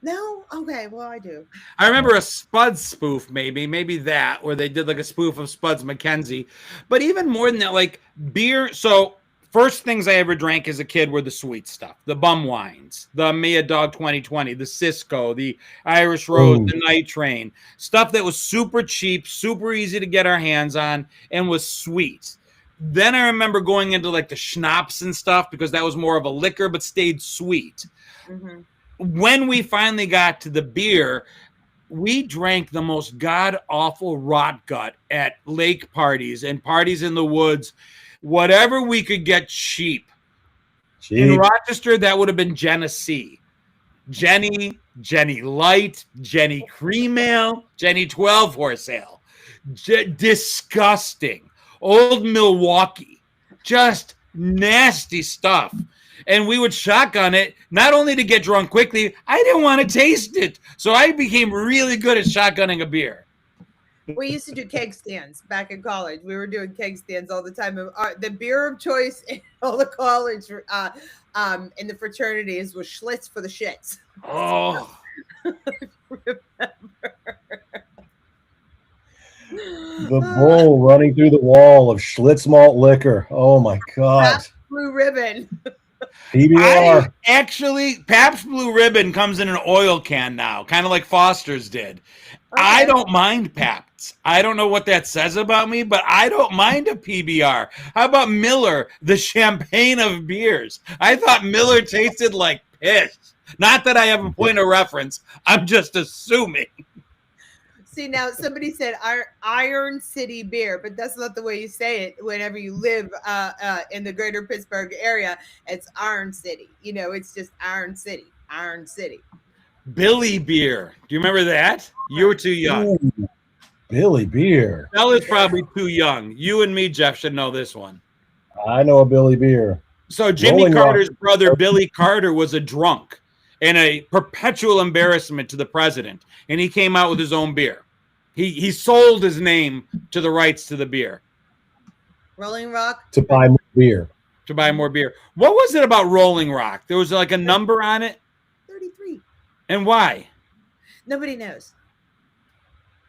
No? Okay, well, I do. I remember a Spuds spoof, maybe that, where they did like a spoof of Spuds McKenzie. But even more than that, like beer. So first things I ever drank as a kid were the sweet stuff, the bum wines, the Mia Dog 2020, the Cisco, the Irish Rose, the Night Train, stuff that was super cheap, super easy to get our hands on, and was sweet. Then I remember going into like the schnapps and stuff because that was more of a liquor, but stayed sweet. When we finally got to the beer, we drank the most god-awful rot gut at lake parties and parties in the woods, whatever we could get cheap. In Rochester, that would have been Genesee. Jenny Light, Jenny Cream Ale, Jenny 12 Horse Ale. Disgusting. Old Milwaukee. Just nasty stuff. And we would shotgun it, not only to get drunk quickly, I didn't want to taste it. So I became really good at shotgunning a beer. We used to do keg stands back in college. We were doing keg stands all the time. The beer of choice in all the college in the fraternities was Schlitz for the shits. Oh. The bull running through the wall of Schlitz malt liquor. Oh, my God. Blue Ribbon. PBR. Actually, Pabst Blue Ribbon comes in an oil can now, kind of like Foster's did. Okay. I don't mind Pabst. I don't know what that says about me, but I don't mind a PBR. How about Miller, the champagne of beers? I thought Miller tasted like piss. Not that I have a point of reference. I'm just assuming. See, now somebody said Iron City beer, but that's not the way you say it whenever you live in the greater Pittsburgh area. It's Iron City. You know, it's just Iron City. Iron City. Billy Beer. Do you remember that? You were too young. Ooh, Billy Beer. Bella's probably too young. You and me, Jeff, should know this one. I know a Billy Beer. So Jimmy Rolling Carter's Rock. brother, Billy Carter, was a drunk and a perpetual embarrassment to the president. And he came out with his own beer. He sold his name to the rights to the beer. Rolling Rock? To buy more beer. To buy more beer. What was it about Rolling Rock? There was like a number on it? 33. And why? Nobody knows.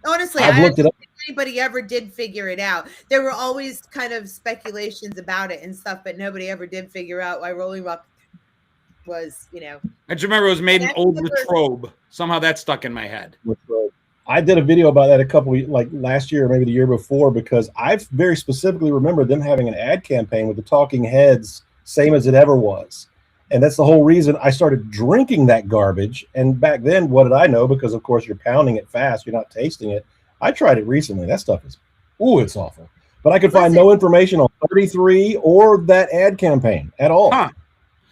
Honestly, I've looked it up. don't think anybody ever did figure it out. There were always kind of speculations about it and stuff, but nobody ever did figure out why Rolling Rock was, you know. I just remember it was made in That's Old the first- Latrobe. Somehow that stuck in my head. I did a video about that like last year or maybe the year before, because I very specifically remember them having an ad campaign with the talking heads, same as it ever was. And that's the whole reason I started drinking that garbage. And back then, what did I know? Because, of course, you're pounding it fast. You're not tasting it. I tried it recently. That stuff is, it's awful. But I could find no information on 33 or that ad campaign at all. Huh.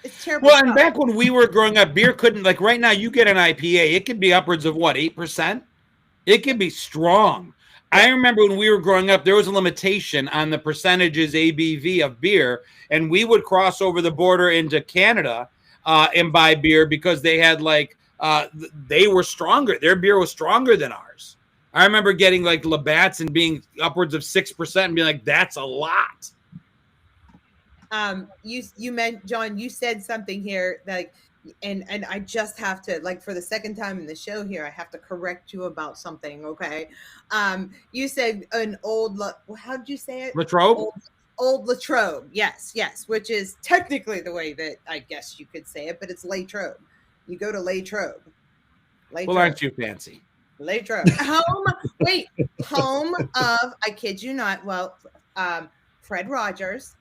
It's terrible. Well, and back when we were growing up, beer couldn't, like right now, you get an IPA. It could be upwards of what, 8%? It could be strong. I remember when we were growing up, there was a limitation on the percentages ABV of beer, and we would cross over the border into Canada and buy beer because they had they were stronger. Their beer was stronger than ours. I remember getting like Labatt's and being upwards of 6% and being like, that's a lot. You meant, John, you said something here that, and I just have to, like, for the second time in the show here, I have to correct you about something. Okay. You said an old, how did you say it? Latrobe? Old Latrobe. Yes. Which is technically the way that I guess you could say it, but it's Latrobe. You go to Latrobe. Well, aren't you fancy? Latrobe. Home of, I kid you not, Fred Rogers,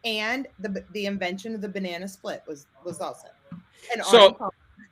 and the invention of the banana split was also.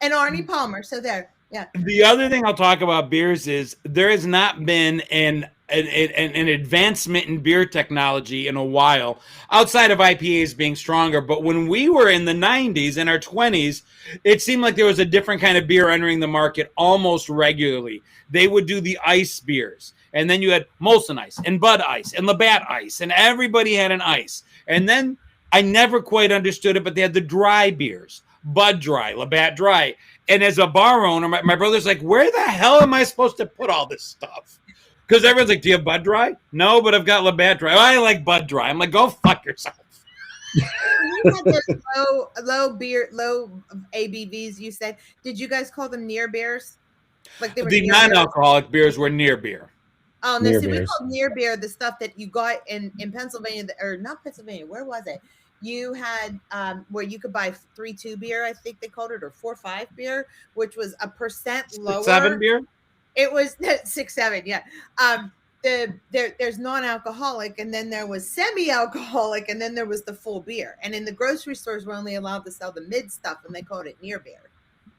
And Arnie Palmer. So there, yeah. The other thing I'll talk about beers is there has not been an advancement in beer technology in a while, outside of IPAs being stronger. But when we were in the 90s, in our 20s, it seemed like there was a different kind of beer entering the market almost regularly. They would do the ice beers. And then you had Molson Ice and Bud Ice and Labatt Ice, and everybody had an ice. And then I never quite understood it, but they had the dry beers. Bud Dry, Labatt Dry. And as a bar owner, my brother's like, where the hell am I supposed to put all this stuff? Because everyone's like, do you have Bud Dry? No, but I've got Labatt Dry. Oh, I like Bud Dry. I'm like, go fuck yourself. You had those low ABVs, you said. Did you guys call them near beers? Like they were the non-alcoholic beers were near beer. Oh, no, Near see, we beers. called near beer the stuff that you got in Pennsylvania, or not Pennsylvania, where was it? You had where you could buy 3.2 beer, I think they called it, or 4.5 beer, which was a percent lower. 7 beer? It was 6.7, yeah. There's non-alcoholic, and then there was semi-alcoholic, and then there was the full beer. And in the grocery stores, we're only allowed to sell the mid stuff, and they called it near beer.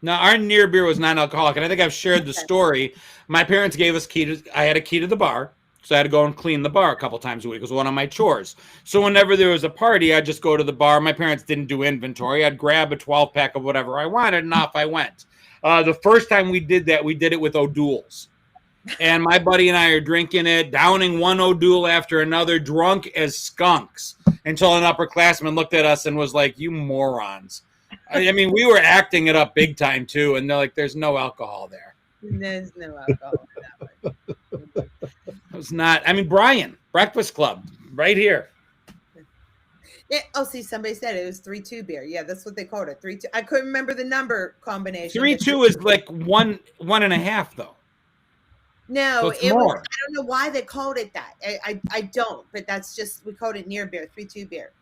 No, our near beer was non-alcoholic, and I think I've shared the story. My parents gave us I had a key to the bar, so I had to go and clean the bar a couple times a week. It was one of my chores. So whenever there was a party, I'd just go to the bar. My parents didn't do inventory. I'd grab a 12-pack of whatever I wanted, and off I went. The first time we did that, we did it with O'Doul's. And my buddy and I are drinking it, downing one O'Doul after another, drunk as skunks, until an upperclassman looked at us and was like, you morons. I mean, we were acting it up big time, too, and they're like, there's no alcohol there. There's no alcohol in that one. It was not. I mean, Brian, Breakfast Club, right here. Yeah. Oh, see, somebody said it was 3.2 beer. Yeah, that's what they called it. 3.2. I couldn't remember the number combination. 3.2 is like one and a half, though. No, So it's it more. was. I don't know why they called it that. I don't, but that's just, we called it near beer, 3.2 beer.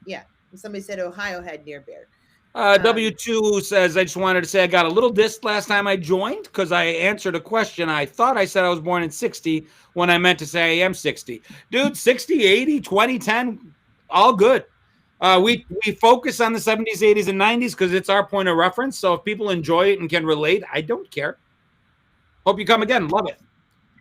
Yeah. Somebody said Ohio had near beer. W2 says, I just wanted to say I got a little dissed last time I joined because I answered a question. I thought I said I was born in 60 when I meant to say I am 60. Dude, 60, 80, 20, 10, all good. We focus on the 70s, 80s, and 90s because it's our point of reference. So if people enjoy it and can relate, I don't care. Hope you come again. Love it.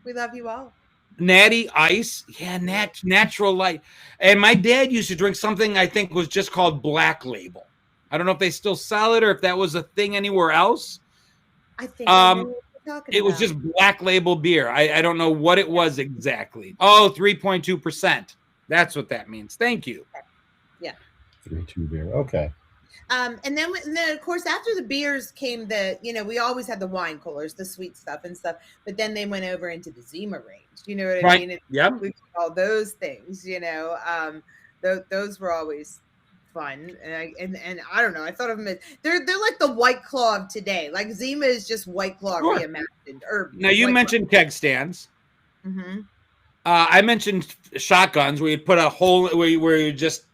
We love you all. Natty Ice. Yeah, natural light. And my dad used to drink something I think was just called Black Label. I don't know if they still sell it or if that was a thing anywhere else. I think I know what you're talking It was about. just Black Label beer. I don't know what it was exactly. Oh, 3.2%. That's what that means. Thank you. Yeah. 3.2 beer. Okay. And then of course after the beers came we always had the wine coolers, the sweet stuff and stuff, but then they went over into the Zima range. You know what I mean? Yep. We all those things, those were always fun. And I don't know, I thought of them as they're like the White Claw of today. Like Zima is just White Claw reimagined. Now you mentioned keg stands. Mm-hmm. I mentioned shotguns where you put a hole where you just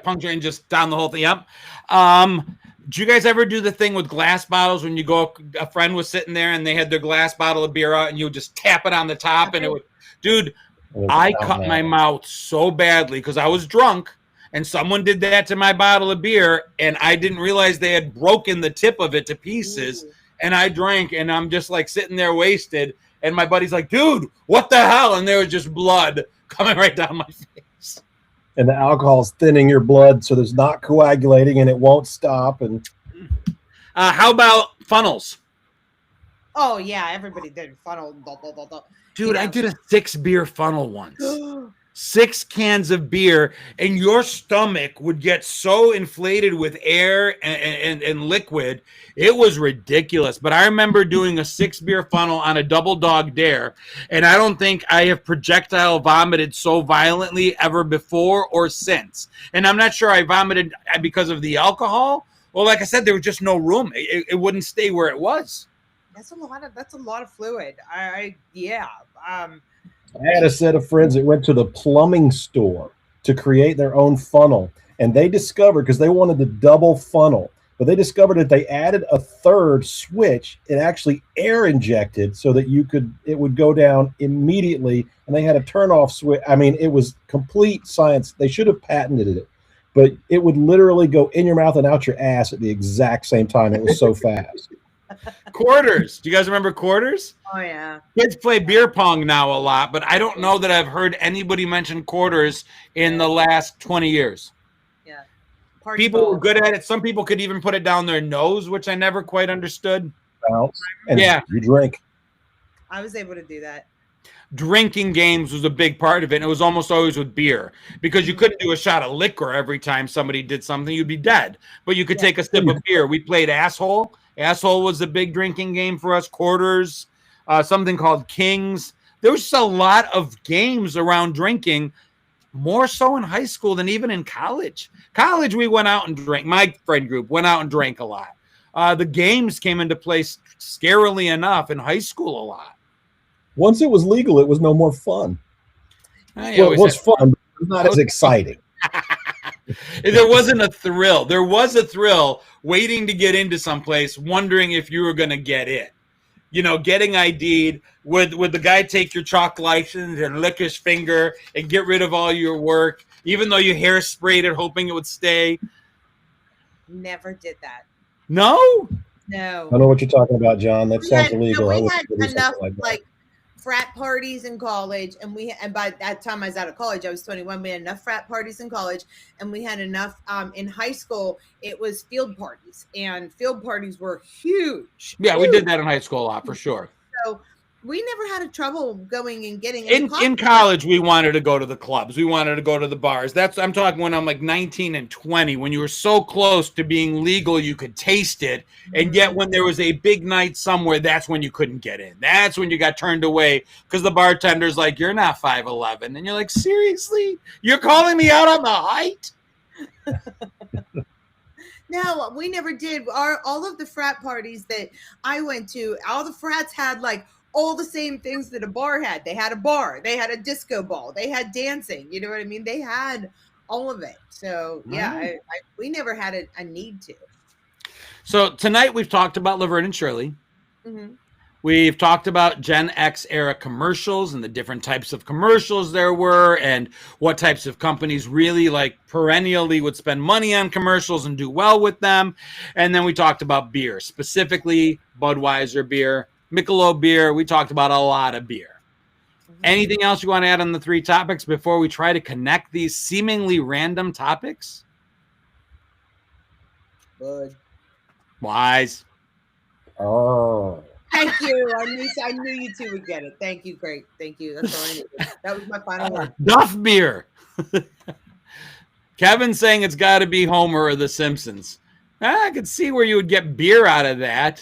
puncture and just down the whole thing. Yep. Did you guys ever do the thing with glass bottles when you go? A friend was sitting there and they had their glass bottle of beer out, and you would just tap it on the top, and it would, dude. I cut my mouth so badly because I was drunk, and someone did that to my bottle of beer, and I didn't realize they had broken the tip of it to pieces. Ooh. And I drank, and I'm just like sitting there wasted, and my buddy's like, "Dude, what the hell?" And there was just blood coming right down my face. And the alcohol is thinning your blood, so there's not coagulating, and it won't stop. And how about funnels? Oh yeah, everybody did funnel. Dude, I did a 6 beer funnel once. 6 cans of beer, and your stomach would get so inflated with air and liquid. It was ridiculous. But I remember doing a 6 beer funnel on a double dog dare, and I don't think I have projectile vomited so violently ever before or since. And I'm not sure I vomited because of the alcohol. Well, like I said, there was just no room. It wouldn't stay where it was. That's a lot of fluid. I had a set of friends that went to the plumbing store to create their own funnel, and they discovered, because they wanted the double funnel, but they discovered that they added a third switch. It actually air injected so that it would go down immediately, and they had a turn off switch. I mean, it was complete science. They should have patented it, but it would literally go in your mouth and out your ass at the exact same time. It was so fast. Quarters. Do you guys remember quarters? Oh yeah. Kids play beer pong now a lot, but I don't know that I've heard anybody mention quarters in the last 20 years. Yeah. People were good at it. Some people could even put it down their nose, which I never quite understood. And you drink. I was able to do that. Drinking games was a big part of it, and it was almost always with beer, because you couldn't do a shot of liquor every time somebody did something. You'd be dead. But you could take a sip of beer. We played Asshole. Asshole was a big drinking game for us. Quarters, something called Kings. There was just a lot of games around drinking, more so in high school than even in college. College, we went out and drank. My friend group went out and drank a lot. The games came into place, scarily enough, in high school a lot. Once it was legal, it was no more fun. Well, it was fun, but not as exciting. There wasn't a thrill. There was a thrill waiting to get into someplace, wondering if you were going to get in. You know, getting ID'd. Would the guy take your chalk license and lick his finger and get rid of all your work, even though you hairsprayed it, hoping it would stay? Never did that. No? No. I know what you're talking about, John. That sounds illegal. We had enough like frat parties in college, and by that time I was out of college, I was 21. We had enough frat parties in college, and we had enough in high school. It was field parties, and field parties were huge. Yeah, we did that in high school a lot, for sure. So we never had a trouble going and getting in college. We wanted to go to the clubs. We wanted to go to the bars. I'm talking when I'm like 19 and 20, when you were so close to being legal, you could taste it. And yet when there was a big night somewhere, that's when you couldn't get in. That's when you got turned away because the bartender's like, "You're not 5'11". And you're like, "Seriously? You're calling me out on the height?" No, we never did. All of the frat parties that I went to, all the frats had like all the same things that a bar had. They had a bar, they had a disco ball, they had dancing. You know what I mean? They had all of it. So yeah, we never had a need to. So tonight we've talked about Laverne and Shirley. Mm-hmm. We've talked about Gen X era commercials and the different types of commercials there were and what types of companies really like perennially would spend money on commercials and do well with them. And then we talked about beer, specifically Budweiser beer, Michelob beer. We talked about a lot of beer. Anything else you want to add on the 3 topics before we try to connect these seemingly random topics? Good. Wise. Oh. Thank you. I knew you two would get it. Thank you. Great. Thank you. That's all I needed. That was my final word. Duff beer. Kevin's saying it's got to be Homer or The Simpsons. I could see where you would get beer out of that.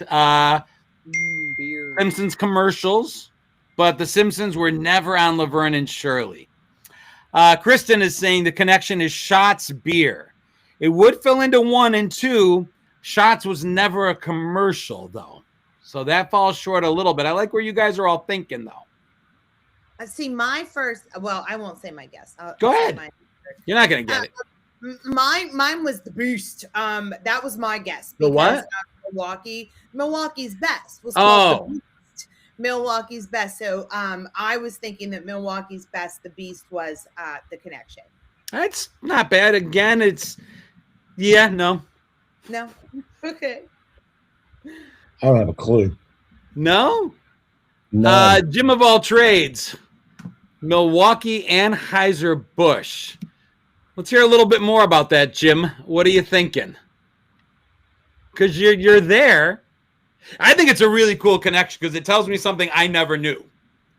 Beer. Simpsons commercials, but The Simpsons were never on Laverne and Shirley. Kristen is saying the connection is Shots beer. It would fill into 1 and 2. Shots was never a commercial, though. So that falls short a little bit. I like where you guys are all thinking, though. See, my first, well, I won't say my guess. Go ahead. You're not going to get it. Mine was the Boost. That was my guess. The what? Milwaukee's Best was called the Beast. Milwaukee's Best. So I was thinking that Milwaukee's Best, the Beast, was the connection. That's not bad. Again, no. No? Okay. I don't have a clue. No? None. Jim of all trades. Milwaukee Anheuser-Busch. Let's hear a little bit more about that, Jim. What are you thinking? Because you're there. I think it's a really cool connection because it tells me something I never knew.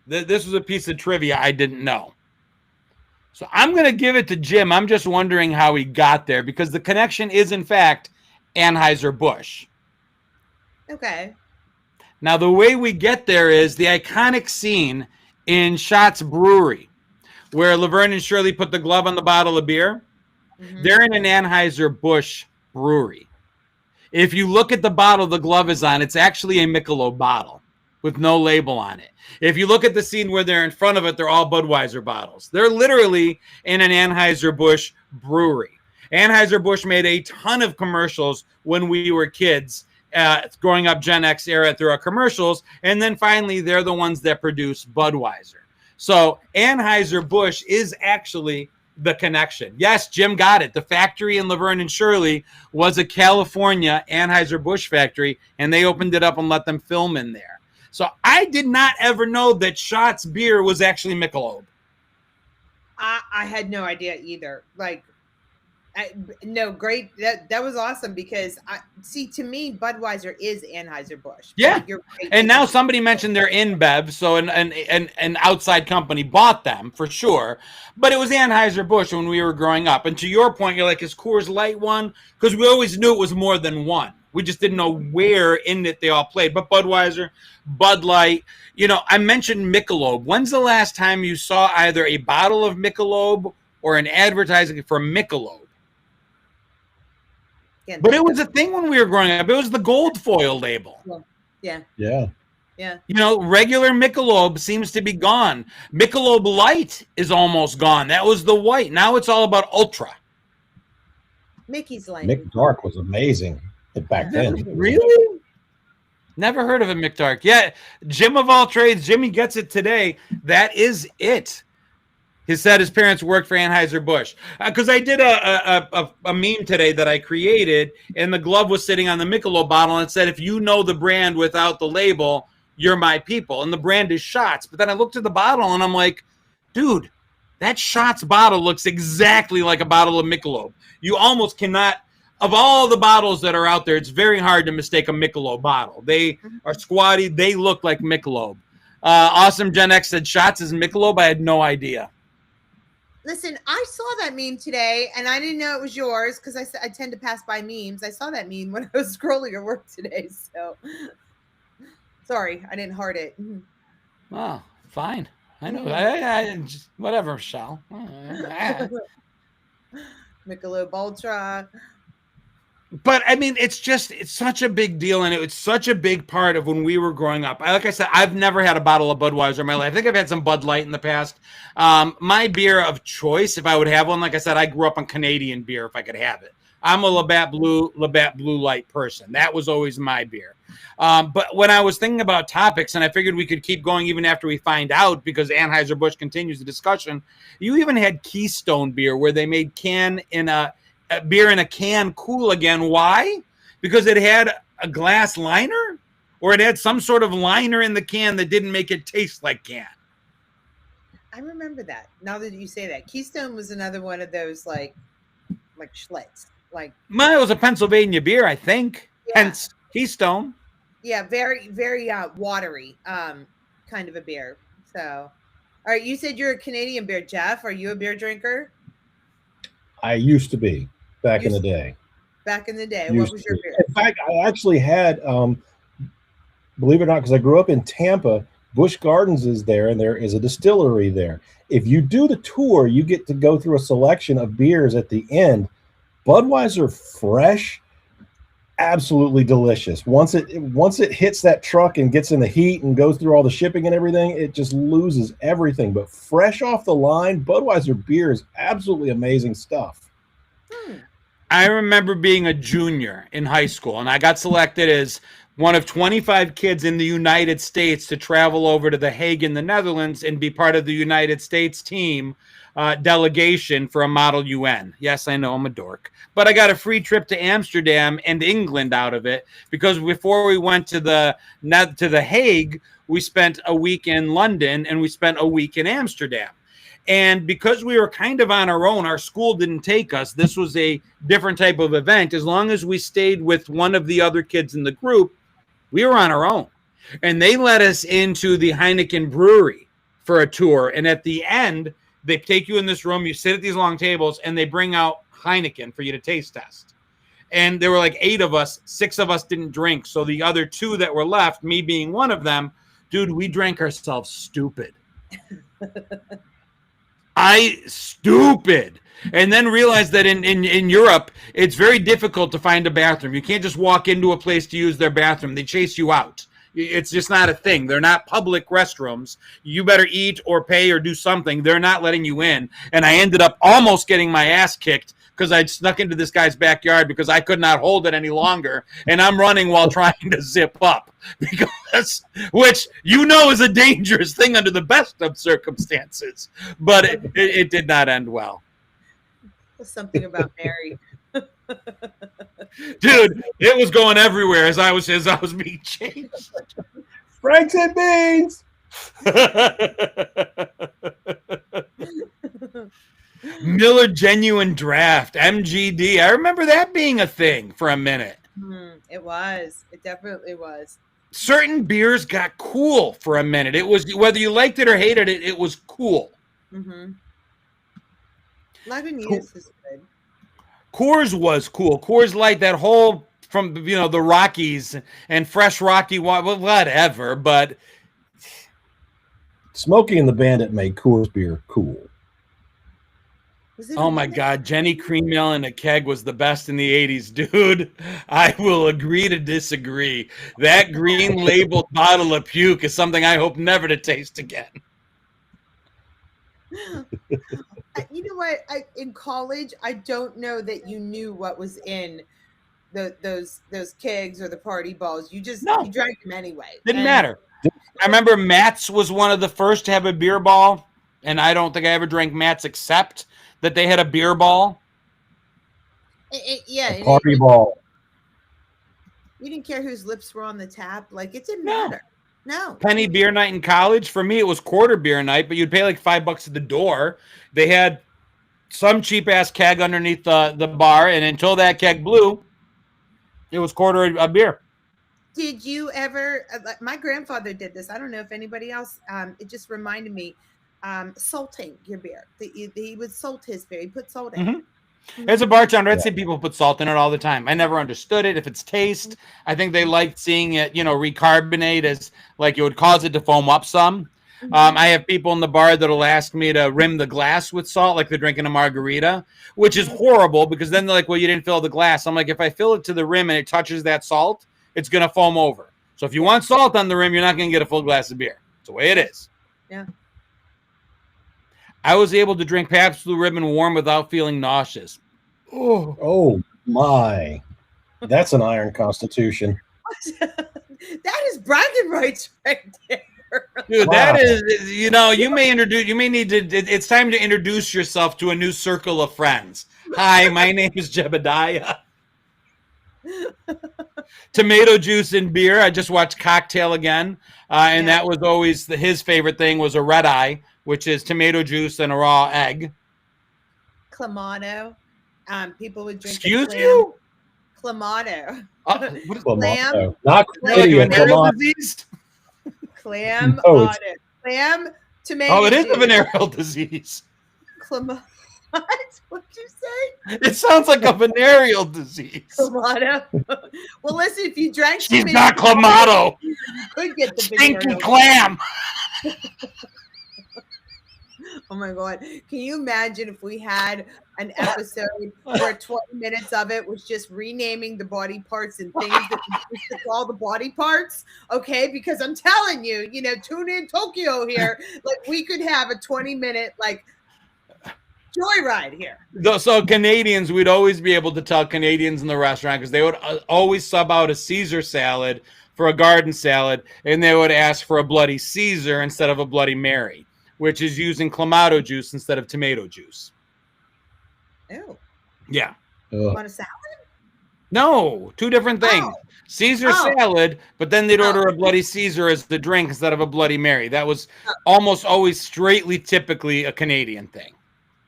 This was a piece of trivia I didn't know. So I'm going to give it to Jim. I'm just wondering how he got there because the connection is, in fact, Anheuser-Busch. Okay. Now, the way we get there is the iconic scene in Shots Brewery where Laverne and Shirley put the glove on the bottle of beer. Mm-hmm. They're in an Anheuser-Busch brewery. If you look at the bottle the glove is on, it's actually a Michelob bottle with no label on it. If you look at the scene where they're in front of it, they're all Budweiser bottles. They're literally in an Anheuser-Busch brewery. Anheuser-Busch made a ton of commercials when we were kids, growing up Gen X era through our commercials. And then finally, they're the ones that produce Budweiser. So Anheuser-Busch is actually the connection. Yes, Jim got it. The factory in Laverne and Shirley was a California Anheuser-Busch factory, and they opened it up and let them film in there. So I did not ever know that Shots beer was actually Michelob. I had no idea either. No, great. That was awesome because to me, Budweiser is Anheuser-Busch. Yeah. You're right. And now somebody mentioned they're InBev, so an outside company bought them for sure. But it was Anheuser-Busch when we were growing up. And to your point, you're like, is Coors Light one? Because we always knew it was more than one. We just didn't know where in it they all played. But Budweiser, Bud Light, I mentioned Michelob. When's the last time you saw either a bottle of Michelob or an advertising for Michelob? But it was a thing when we were growing up. It was the gold foil label. Yeah. Regular Michelob seems to be gone. Michelob Light is almost gone. That was the white. Now it's all about Ultra. Mickey's Light. Mick Dark was amazing back then. Really? Never heard of a Mick Dark. Yeah, Jim of all trades. Jimmy gets it today. That is it. He said his parents worked for Anheuser-Busch. Because I did a meme today that I created, and the glove was sitting on the Michelob bottle, and it said, if you know the brand without the label, you're my people. And the brand is Shots. But then I looked at the bottle, and I'm like, dude, that Shots bottle looks exactly like a bottle of Michelob. You almost cannot, of all the bottles that are out there, it's very hard to mistake a Michelob bottle. They are squatty. They look like Michelob. Awesome Gen X said Shots is Michelob. I had no idea. Listen, I saw that meme today, and I didn't know it was yours because I tend to pass by memes. I saw that meme when I was scrolling at work today, so sorry, I didn't heart it. Oh, fine. I know. I just, whatever, Shal. Michelob Ultra. But I mean, it's such a big deal, and it's such a big part of when we were growing up. Like I said, I've never had a bottle of Budweiser in my life. I think I've had some Bud Light in the past. My beer of choice, if I would have one, like I said, I grew up on Canadian beer if I could have it. I'm a Labatt Blue Light person. That was always my beer. But when I was thinking about topics, and I figured we could keep going even after we find out, because Anheuser-Busch continues the discussion, you even had Keystone beer where they made beer in a can cool again. Why? Because it had a glass liner, or it had some sort of liner in the can that didn't make it taste like can. I remember that. Now that you say that, Keystone was another one of those like Schlitz, like Well, it was a Pennsylvania beer, I think. yeah, Hence Keystone. yeah, very very watery kind of a beer. So, all right, you said you're a Canadian beer, Jeff. Are you a beer drinker? I used to be back in the day. Back in the day, Used what was to your be. beer? In fact, I actually had, believe it or not, because I grew up in Tampa, Busch Gardens is there, and there is a distillery there. If you do the tour, you get to go through a selection of beers at the end. Budweiser Fresh, absolutely delicious. Once it hits that truck and gets in the heat and goes through all the shipping and everything, it just loses everything. But fresh off the line, Budweiser beer is absolutely amazing stuff. I remember being a junior in high school, and I got selected as one of 25 kids in the United States to travel over to The Hague in the Netherlands and be part of the United States team delegation for a Model UN. Yes, I know I'm a dork, but I got a free trip to Amsterdam and England out of it because before we went to the Hague, we spent a week in London and we spent a week in Amsterdam. And because we were kind of on our own, our school didn't take us. This was a different type of event. As long as we stayed with one of the other kids in the group, we were on our own. And they let us into the Heineken brewery for a tour. And at the end, they take you in this room, you sit at these long tables, and they bring out Heineken for you to taste test. And there were like 8 of us, 6 of us didn't drink. So the other 2 that were left, me being one of them, dude, we drank ourselves stupid. Stupid. And then realized that in Europe, it's very difficult to find a bathroom. You can't just walk into a place to use their bathroom. They chase you out. It's just not a thing. They're not public restrooms. You better eat or pay or do something. They're not letting you in. And I ended up almost getting my ass kicked because I'd snuck into this guy's backyard because I could not hold it any longer. And I'm running while trying to zip up, because, which is a dangerous thing under the best of circumstances. But it did not end well. Something about Mary. Dude, it was going everywhere as I was being changed. Franks and beans. Miller Genuine Draft, MGD. I remember that being a thing for a minute. It was. It definitely was. Certain beers got cool for a minute. It was, whether you liked it or hated it, it was cool. Mm-hmm. Lagunitas is good. Coors was cool. Coors Light, that whole from the Rockies and fresh Rocky, whatever. But Smokey and the Bandit made Coors beer cool. Oh my God, Jenny Cream Ale in a keg was the best in the 80s, dude. I will agree to disagree. That green labeled bottle of puke is something I hope never to taste again. You know what? In college, I don't know that you knew what was in those kegs or the party balls. You drank them anyway. Didn't matter. I remember Matt's was one of the first to have a beer ball, and I don't think I ever drank Matt's except that they had a beer ball. A party ball. You didn't care whose lips were on the tap. Like, it didn't matter. No. Penny beer night in college. For me, it was quarter beer night, but you'd pay like $5 at the door. They had some cheap ass keg underneath the bar, and until that keg blew, it was quarter a beer. Did you ever? My grandfather did this. I don't know if anybody else. It just reminded me. Salting your beer. He would salt his beer. He put salt in. Mm-hmm. As a bartender, I'd see people put salt in it all the time. I never understood it. If it's taste, I think they liked seeing it, recarbonate, as like it would cause it to foam up some. Mm-hmm. I have people in the bar that'll ask me to rim the glass with salt, like they're drinking a margarita, which is horrible because then they're like, well, you didn't fill the glass. I'm like, if I fill it to the rim and it touches that salt, it's going to foam over. So if you want salt on the rim, you're not going to get a full glass of beer. It's the way it is. Yeah. I was able to drink Pabst Blue Ribbon warm without feeling nauseous. Oh my. That's an iron constitution. That is bragging rights right there. Dude, wow. That is, you may need to, it's time to introduce yourself to a new circle of friends. Hi, my name is Jebediah. Tomato juice and beer. I just watched Cocktail again. And that was always his favorite thing was a red eye which is tomato juice and a raw egg. Clamato. People would drink. Excuse you? Clamato. What is Clamato. Not like Canadian. a venereal Clamato. disease? Clam No, on it. Clam tomato. Oh, it is juice. a venereal disease. What? What'd you say? It sounds like a venereal disease. Clamato. Well, listen, if you drank She's tomato got clamato. you could get the Stinky venereal. clam. Oh my God. Can you imagine if we had an episode where 20 minutes of it was just renaming the body parts and things that we used to call the body parts? Okay. Because I'm telling you, tune in Tokyo here. Like we could have a 20-minute joyride here. So Canadians, we'd always be able to tell Canadians in the restaurant because they would always sub out a Caesar salad for a garden salad, and they would ask for a Bloody Caesar instead of a Bloody Mary, which is using clamato juice instead of tomato juice. Ew. Yeah. Want a salad? No, two different things. Oh. Caesar salad, but then they'd order a Bloody Caesar as the drink instead of a Bloody Mary. That was almost always straightly, typically a Canadian thing.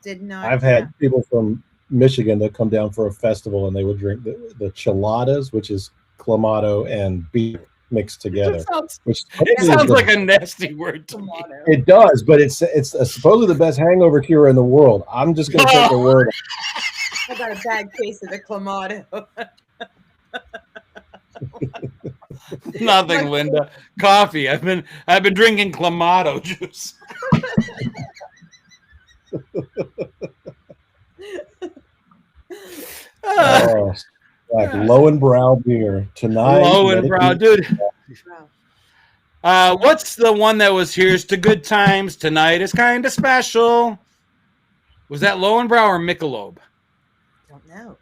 Did not. I've had people from Michigan that come down for a festival and they would drink the chiladas, which is clamato and beer mixed together. It sounds like a nasty word to me. It does, but it's supposedly the best hangover cure in the world. I'm just going to take the word. I got a bad case of the clamato. Nothing, Linda. Coffee. I've been drinking clamato juice. Like Lowenbrow beer tonight. Lowenbrow, dude. What's the one that was Here's to Good Times Tonight is Kind of Special? Was that Lowenbrow or Michelob? Don't know.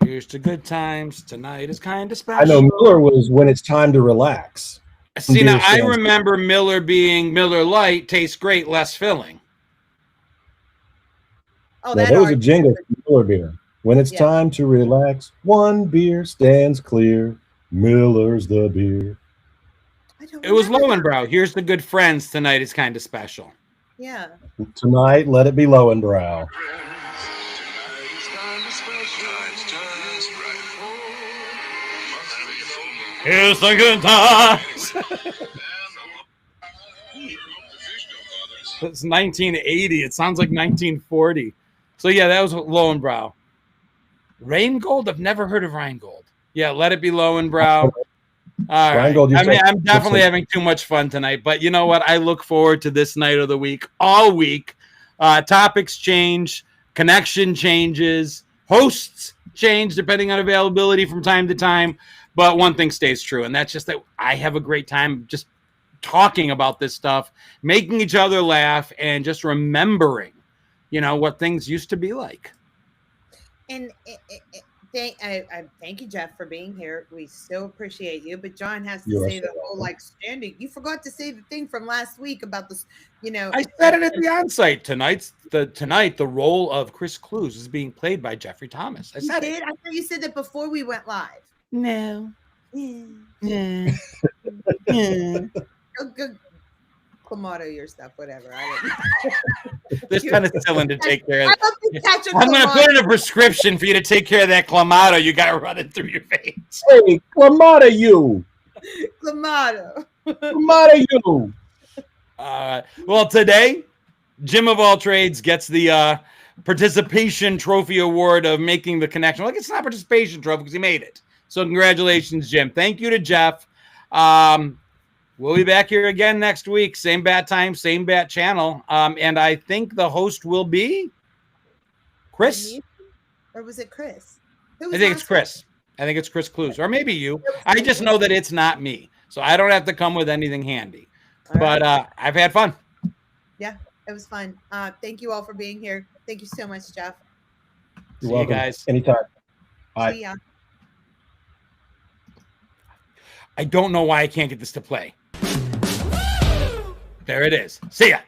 Here's to Good Times Tonight is Kind of Special. I know Miller was When It's Time to Relax. See, now I remember Miller being Miller Lite, tastes great, less filling. Oh, now, there was a jingle for Miller beer. When it's time to relax, one beer stands clear. Miller's the beer. It was Lowenbrow. Here's the Good Friends Tonight is Kind of Special. Yeah. Tonight, let it be Lowenbrow. Here's the good times. It's 1980. It sounds like 1940. So yeah, that was Lowenbrow. Rheingold? I've never heard of Rheingold. Yeah, let it be Lowenbrow. All right. I mean, I'm definitely having too much fun tonight, but you know what? I look forward to this night of the week all week. Topics change, connection changes, hosts change depending on availability from time to time. But one thing stays true, and that's just that I have a great time just talking about this stuff, making each other laugh, and just remembering, what things used to be like. And thank you, Jeff, for being here. We so appreciate you. But John has to say the whole standing. You forgot to say the thing from last week about this. I said it at the onsite tonight. The role of Chris Clues is being played by Jeffrey Thomas. I said it. I thought you said that before we went live. No. Go clamato your stuff, whatever. There's penicillin to take care of. I'm going to put in a prescription for you to take care of that clamato. You got to run it through your veins. Hey, clamato you. Clamato. Clamato you. Well, today, Jim of all trades gets the participation trophy award of making the connection. Like, it's not participation trophy because he made it. So congratulations, Jim. Thank you to Jeff. We'll be back here again next week. Same bat time, same bat channel. And I think the host will be Chris. Or was it Chris? I think it's Chris. I think it's Chris Clues. Or maybe you. I just know that it's not me. So I don't have to come with anything handy. But I've had fun. Yeah, it was fun. Thank you all for being here. Thank you so much, Jeff. See you guys. Anytime. Bye. See ya. I don't know why I can't get this to play. There it is. See ya.